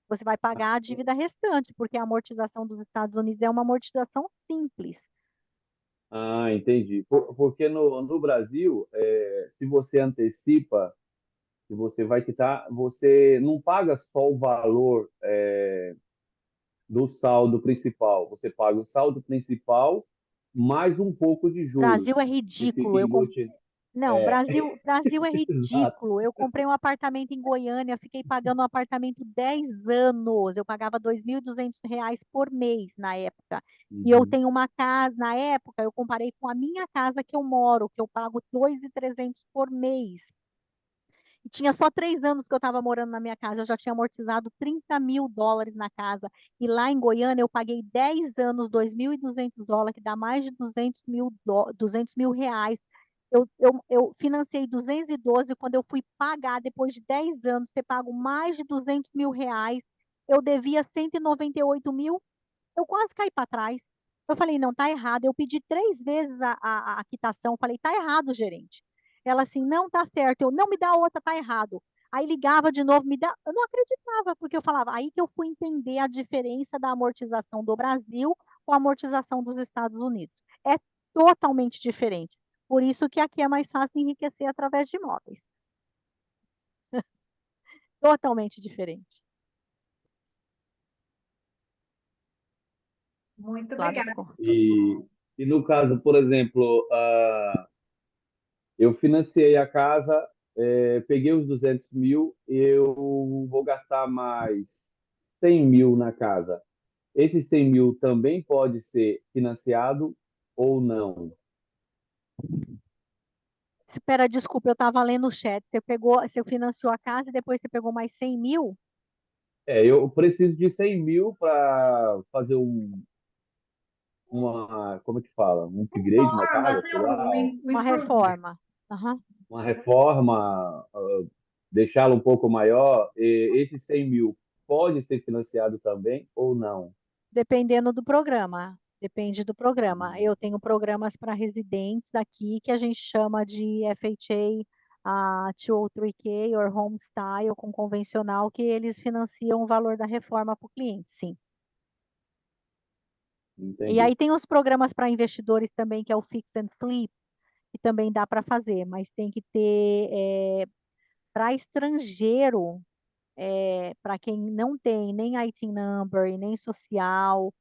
Você vai pagar a dívida restante, porque a amortização dos Estados Unidos é uma amortização simples. Ah, entendi. Porque no Brasil, se você antecipa, se você vai quitar, você não paga só o valor do saldo principal, você paga o saldo principal mais um pouco de juros. Brasil é E ridículo. fica embutido. Não, É, Brasil é exato. ridículo. Eu comprei um apartamento em Goiânia, fiquei pagando um apartamento 10 anos. Eu pagava R$ 2.200 por mês na época. E eu Uhum. tenho uma casa, na época, eu comparei com a minha casa que eu moro, que eu pago 2.300 por mês. E tinha só 3 anos que eu estava morando na minha casa, eu já tinha amortizado US$ 30.000 na casa. E lá em Goiânia eu paguei 10 anos, US$ 2.200, que dá mais de 200 mil reais. Eu financei 212, quando eu fui pagar, depois de 10 anos, ter pago mais de 200 mil reais, eu devia 198 mil, eu quase caí para trás. Eu falei, não, tá errado. Eu pedi 3 vezes a quitação. Falei, tá errado, gerente. Ela assim, não, tá certo. Eu, não me dá outra, tá errado. Aí ligava de novo, me dá. Eu não acreditava, porque eu falava, aí que eu fui entender a diferença da amortização do Brasil com a amortização dos Estados Unidos. É totalmente diferente. Por isso que aqui é mais fácil enriquecer através de imóveis. Totalmente diferente. Muito Flávia obrigada. ficou. E no caso, por exemplo, eu financiei a casa, peguei os 200 mil, eu vou gastar mais 100 mil na casa. Esse 100 mil também pode ser financiado ou não? Espera, desculpa, eu estava lendo o chat. Você financiou a casa e depois você pegou mais 100 mil? Eu preciso de 100 mil para fazer como é que fala? Um upgrade na casa, Formas, né? sei lá, O Uma improvement. reforma. Aham. uma reforma, deixá-la um pouco maior. Esses 100 mil pode ser financiado também ou não? Dependendo do programa. Depende do programa. Hum, Eu tenho programas para residentes aqui que a gente chama de FHA 203K ou Home Style com convencional, que eles financiam o valor da reforma para o cliente, sim. E entendi. aí tem os programas para investidores também, que é o Fix and Flip, que também dá para fazer, mas tem que ter, para estrangeiro, para quem não tem nem IT number e nem social,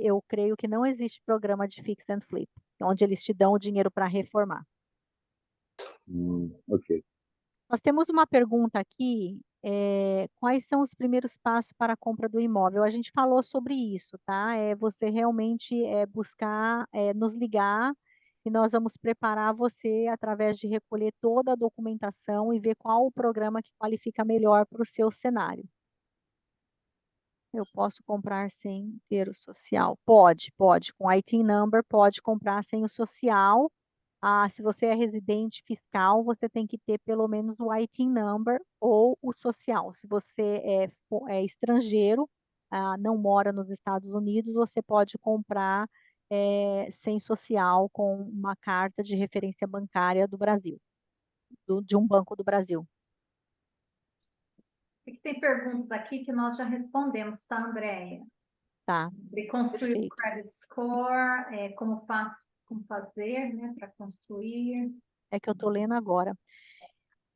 eu creio que não existe programa de fix and flip, onde eles te dão o dinheiro para reformar. Ok. Nós temos uma pergunta aqui Quais são os primeiros passos para a compra do imóvel? A gente falou sobre isso, tá? É você realmente buscar nos ligar e nós vamos preparar você através de recolher toda a documentação e ver qual o programa que qualifica melhor para o seu cenário. Eu posso comprar sem ter o social? Pode, pode. Com IT number, pode comprar sem o social. Se você é residente fiscal, você tem que ter pelo menos o IT number ou o social. Se você é estrangeiro, não mora nos Estados Unidos, você pode comprar sem social com uma carta de referência bancária do Brasil, de um banco do Brasil. E tem perguntas aqui que nós já respondemos, tá, Andréia? Tá, De construir o perfeito. credit score, como fazer, né, para construir. É que eu tô lendo agora.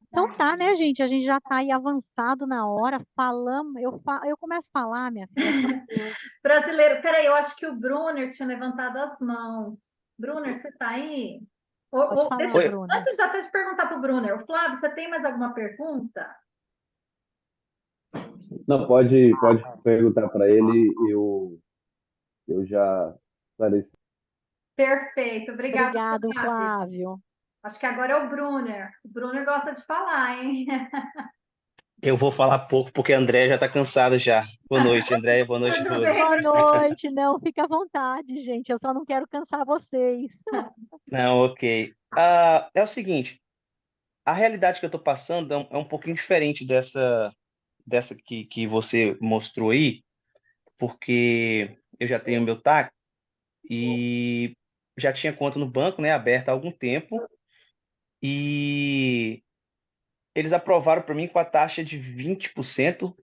Então tá, né, gente? A gente já tá aí avançado na hora. Falamos, eu começo a falar, minha filha, só Deus. Brasileiro, peraí, eu acho que o Brunner tinha levantado as mãos. Brunner, você tá aí? Pode falar, Deixa, Oi, Bruna. antes de até de perguntar para o Brunner, o Flávio, você tem mais alguma pergunta? Não, pode perguntar para ele, eu já esclareci. Perfeito, obrigada, Obrigado, Flávio. Flávio. Acho que agora é o Brunner. O Brunner gosta de falar, hein? eu vou falar pouco porque a André já está cansada já. Boa noite, Andréia. Boa noite, Tudo Rose. bem, Boa Brunner? noite. Não, fica à vontade, gente. Eu só não quero cansar vocês. Não, ok. É o seguinte, a realidade que eu estou passando é um pouquinho diferente dessa que você mostrou aí, porque eu já tenho meu TAC e já tinha conta no banco, né, aberta há algum tempo, e eles aprovaram para mim com a taxa de 20%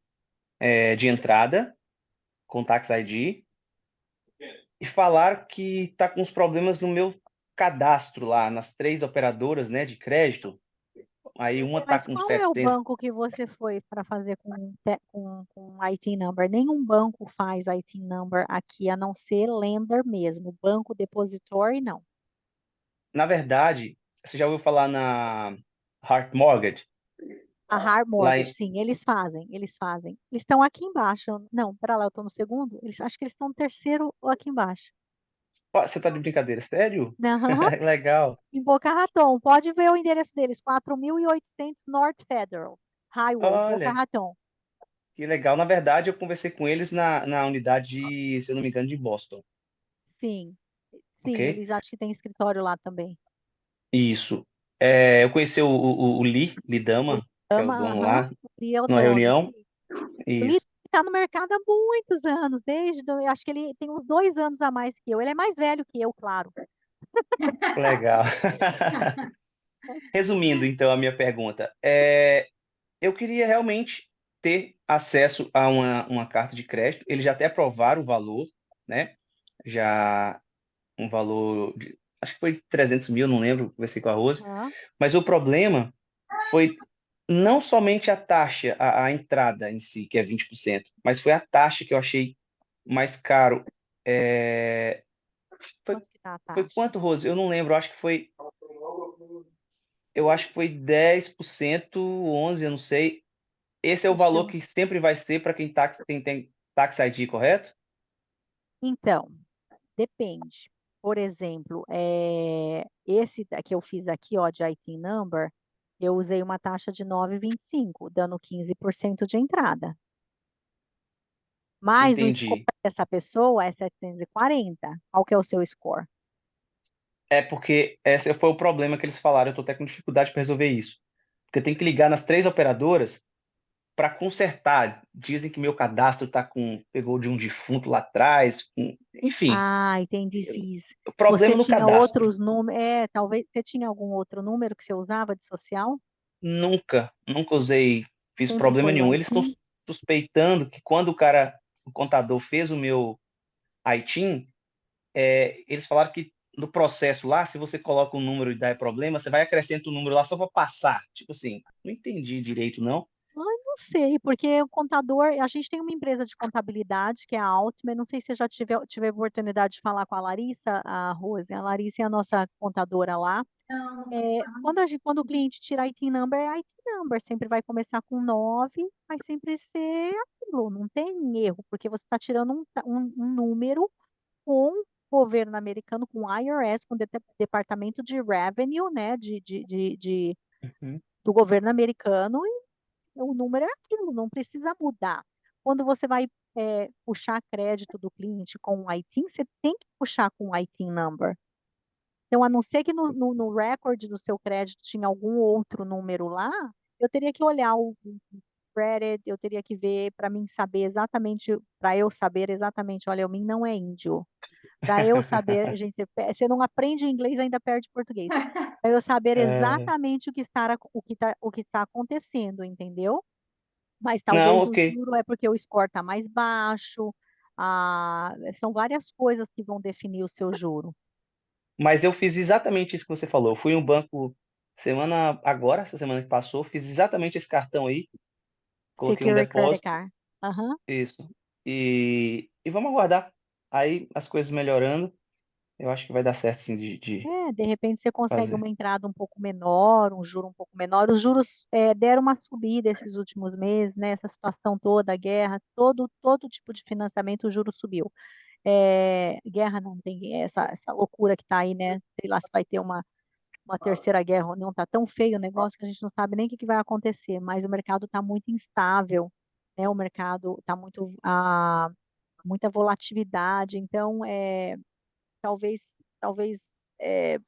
de entrada, com Tax ID, e falaram que está com uns problemas no meu cadastro lá, nas 3 operadoras, né, de crédito. Aí uma está Mas com qual é o 700. banco que você foi para fazer com IT number? Nenhum banco faz IT number aqui, a não ser lender mesmo. Banco depository, não. Na verdade, você já ouviu falar na Heart Mortgage? A Hard Lá Mortgage, em... sim, eles fazem, eles fazem. Eles estão aqui embaixo. Não, pera lá, eu estou no segundo. Acho que eles estão no terceiro ou aqui embaixo. Ó, você tá de brincadeira, sério? Aham, Legal. em Boca Raton. Pode ver o endereço deles, 4.800 North Federal Highway, Boca Olha, Raton. que legal. Na verdade, eu conversei com eles na unidade de, se eu não me engano, de Boston, Sim, sim, ok? eles acham que tem escritório lá também. Isso. Eu conheci o Lee O Dama, que é o Lama, dono aham, lá, e é o numa dono. reunião. O Lee Isso. está no mercado há muitos anos, eu acho que ele tem uns 2 anos a mais que eu. Ele é mais velho que eu, claro. Legal. Resumindo, então, a minha pergunta. Eu queria realmente ter acesso a uma carta de crédito. Eles já até aprovaram o valor, né? Já um valor, acho que foi de 300 mil, não lembro, conversei com a Rose. Aham. Mas o problema foi não somente a taxa, a entrada em si, que é 20%, mas foi a taxa que eu achei mais caro. É, foi, Quanto que tá a foi taxa? quanto, Rose? Eu não lembro, eu acho que foi 10%, 11%, eu não sei. Esse é o Deixa valor eu... que sempre vai ser para quem tem Tax ID, correto? Então, depende. Por exemplo, esse que eu fiz aqui, ó, de IT number, eu usei uma taxa de 9,25, dando 15% de entrada. Mas o score Entendi. dessa pessoa é 740. Qual que é o seu score? É porque esse foi o problema que eles falaram. Eu estou até com dificuldade para resolver isso. Porque tem que ligar nas 3 operadoras para consertar. Dizem que meu cadastro pegou de um defunto lá atrás. Enfim, Ah, entendi, Cis. o Você problema no tinha cadastro. outros números, talvez você tinha algum outro número que você usava de social? Nunca usei, fiz Sempre problema foi o nenhum. Eles estão ITIN? suspeitando que quando o contador fez o meu ITIN, eles falaram que no processo lá, se você coloca um número e dá problema, você vai acrescentando o número lá só para passar. Tipo assim, não entendi direito, não. Ai, não sei, porque o contador, a gente tem uma empresa de contabilidade que é a Altman, não sei se você já tive a oportunidade de falar com a Larissa, a Rose, a Larissa é a nossa contadora lá. Não, Quando o cliente tira IT number, é IT number, sempre vai começar com 9, vai sempre ser aquilo, não tem erro, porque você está tirando um número com o governo americano, com o IRS, com o Departamento de Revenue, né, Uhum. do governo americano, e o número é aquilo, não precisa mudar. Quando você vai puxar crédito do cliente com o ITIN, você tem que puxar com o ITIN number. Então, a não ser que no record do seu crédito tinha algum outro número lá, eu teria que olhar o credit, eu teria que ver para mim saber exatamente, para eu saber exatamente, olha, o mim não é índio. Para eu saber, gente, você não aprende inglês, ainda perde português. Para eu saber É, exatamente o que está acontecendo, entendeu? Mas não, talvez o ok. juro é porque o score está mais baixo. São várias coisas que vão definir o seu juro. Mas eu fiz exatamente isso que você falou. Eu fui em um banco essa semana que passou, fiz exatamente esse cartão aí, coloquei um Secure Credit depósito, Card. Aham. isso. E vamos aguardar. Aí as coisas melhorando, eu acho que vai dar certo sim de De repente você consegue fazer. uma entrada um pouco menor, um juro um pouco menor. Os juros deram uma subida esses últimos meses, né? Essa situação toda, a guerra, todo tipo de financiamento, o juro subiu. Guerra não tem essa loucura que está aí, né? Sei lá se vai ter uma terceira guerra ou não, está tão feio o negócio que a gente não sabe nem o que que vai acontecer, mas o mercado está muito instável, né? O mercado está muita volatilidade, então talvez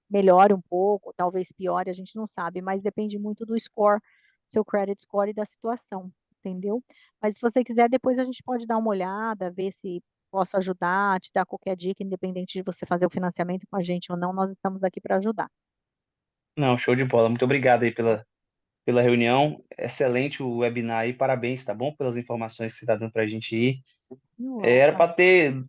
melhore um pouco, talvez piore, a gente não sabe, mas depende muito do score, seu credit score e da situação, entendeu? Mas se você quiser, depois a gente pode dar uma olhada, ver se posso ajudar, te dar qualquer dica, independente de você fazer o financiamento com a gente ou não, nós estamos aqui para ajudar. Não, show de bola. Muito obrigado aí pela reunião. Excelente o webinar aí. Parabéns, tá bom? Pelas informações que você está dando para a gente aí. You're Era para welcome. ter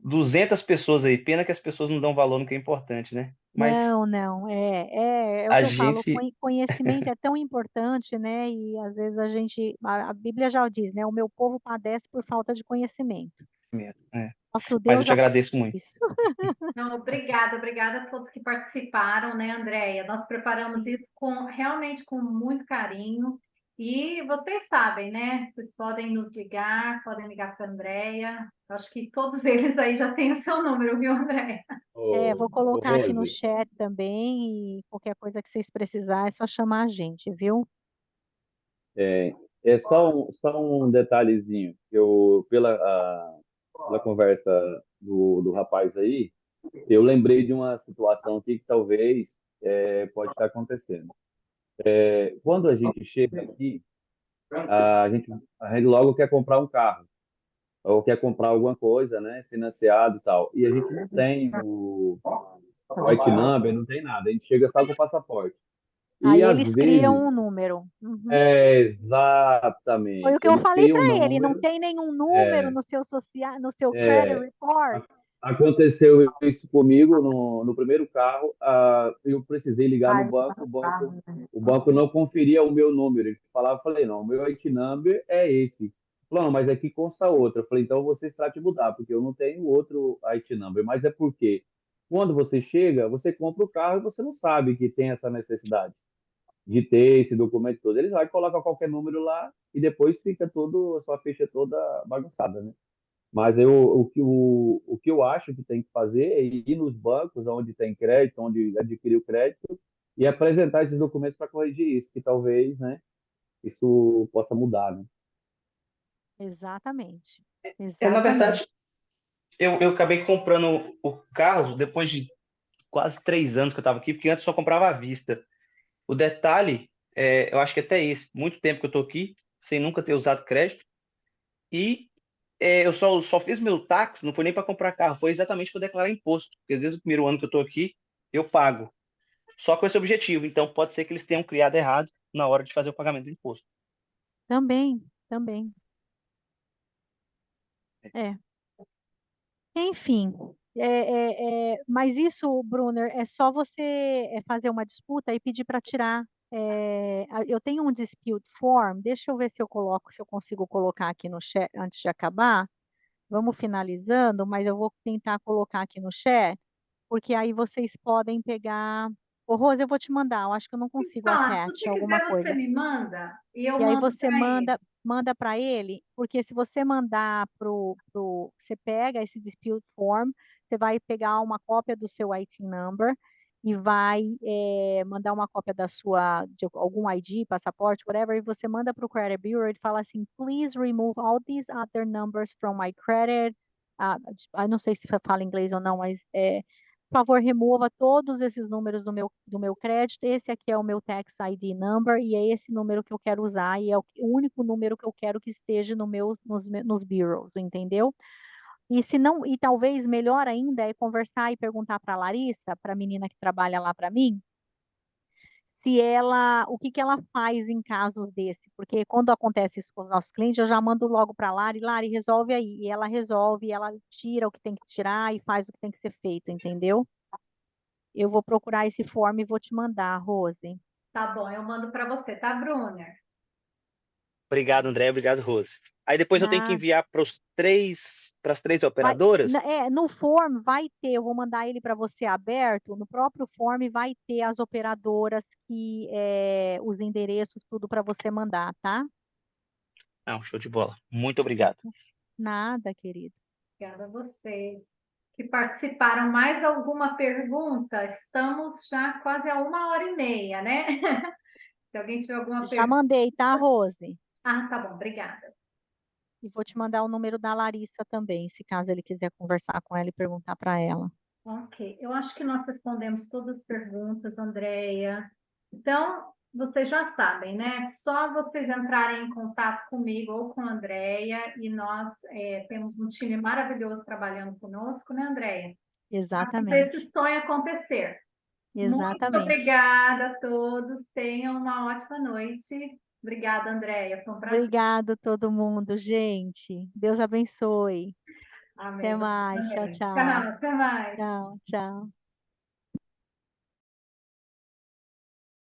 200 pessoas aí. Pena que as pessoas não dão valor no que é importante, né? Mas Não, não, é o a que eu falo, gente. conhecimento é tão importante, né? E às vezes a Bíblia já diz, né? O meu povo padece por falta de conhecimento. É. Nosso Mas eu Deus te já falou agradeço muito. isso. não, obrigada a todos que participaram, né, Andréia? Nós preparamos Sim. isso realmente com muito carinho. E vocês sabem, né? Vocês podem nos ligar, podem ligar para a Andréia. Acho que todos eles aí já têm o seu número, viu, Andréia? Vou Ô, colocar aqui no Rose, chat também e qualquer coisa que vocês precisarem é só chamar a gente, viu? é, é só um detalhezinho. Pela conversa do rapaz aí, eu lembrei de uma situação aqui que talvez pode estar acontecendo. Quando a gente chega aqui, a gente, a gente logo quer comprar um carro, ou quer comprar alguma coisa, né, financiado e tal. E a gente não tem o IT number, não tem nada. A gente chega só com o passaporte. E Aí às eles criam vezes, um número. Uhum. Foi o exatamente, que eu eles falei criam para um ele, não número. tem nenhum número no seu credit é, report. a- Aconteceu isso comigo no primeiro carro. Eu precisei ligar no banco, o banco não conferia o meu número. Ele falava, eu falei, não, o meu IT number é esse. Falou, não, mas aqui consta outro. Eu falei, então vocês tratem de mudar, porque eu não tenho outro IT number. Mas é porque quando você chega, você compra o carro e você não sabe que tem essa necessidade de ter esse documento todo. Eles vão e colocam qualquer número lá e depois fica a sua ficha toda bagunçada, né? Mas o que eu acho que tem que fazer é ir nos bancos onde tem crédito, onde adquiriu crédito, e apresentar esses documentos para corrigir isso, que talvez, né, isso possa mudar, né? Exatamente. Na Exatamente. verdade, eu acabei comprando o carro depois de quase 3 anos que eu estava aqui, porque antes só comprava à vista. O detalhe, eu acho que até esse, muito tempo que eu estou aqui, sem nunca ter usado crédito, e eu só fiz meu táxi, não foi nem para comprar carro, foi exatamente para declarar imposto, porque às vezes o primeiro ano que eu estou aqui, eu pago, só com esse objetivo. Então pode ser que eles tenham criado errado na hora de fazer o pagamento do imposto. Também, também. É. Enfim, mas isso, Brunner, é só você fazer uma disputa e pedir para tirar. eu tenho um dispute form, deixa eu ver se eu consigo colocar aqui no chat antes de acabar. Vamos finalizando, mas eu vou tentar colocar aqui no chat, porque aí vocês podem pegar. Ô, Rose, eu vou te mandar, eu acho que eu não Deixa eu te consigo falar, se attach você alguma quiser, você coisa. me manda e eu E aí mando você para ele. manda para ele, porque se você mandar você pega esse dispute form, você vai pegar uma cópia do seu IT number e vai mandar uma cópia de algum ID, passaporte, whatever, e você manda para o credit bureau e fala assim, please remove all these other numbers from my credit. Eu não sei se fala inglês ou não, mas por favor, remova todos esses números do meu crédito. Esse aqui é o meu tax ID number e é esse número que eu quero usar e é o único número que eu quero que esteja nos bureaus, entendeu? E se não, e talvez melhor ainda é conversar e perguntar para a Larissa, para a menina que trabalha lá para mim, o que que ela faz em casos desse, porque quando acontece isso com os nossos clientes, eu já mando logo para a Lari, resolve aí, e ela resolve, ela tira o que tem que tirar e faz o que tem que ser feito, entendeu? Eu vou procurar esse form e vou te mandar, Rose. Tá bom, eu mando para você, tá, Brunner? Obrigado, André. Obrigado, Rose. Aí depois eu tenho que Nada. enviar para as três Vai, operadoras? no form vai ter, eu vou mandar ele para você aberto, no próprio form vai ter as operadoras os endereços, tudo para você mandar, tá? Não, show de bola. Muito obrigado. Nada, querido. Obrigada a vocês que participaram. Mais alguma pergunta? Estamos já quase a 1h30, né? Se alguém tiver alguma Já pergunta. mandei, tá, Rose? Ah, tá bom, obrigada. E vou te mandar o número da Larissa também, se caso ele quiser conversar com ela e perguntar para ela. Ok, eu acho que nós respondemos todas as perguntas, Andréia. Então, vocês já sabem, né? Só vocês entrarem em contato comigo ou com a Andréia e nós temos um time maravilhoso trabalhando conosco, né, Andréia? Para fazer esse Exatamente. sonho acontecer. Muito Exatamente. obrigada a todos. Tenham uma ótima noite. Obrigada, Andréia. Foi um prazer. Obrigado todo mundo, gente. Deus abençoe. Até Amém. Você mais. Tchau, também. tchau. Tchau, até mais. Tchau, tchau.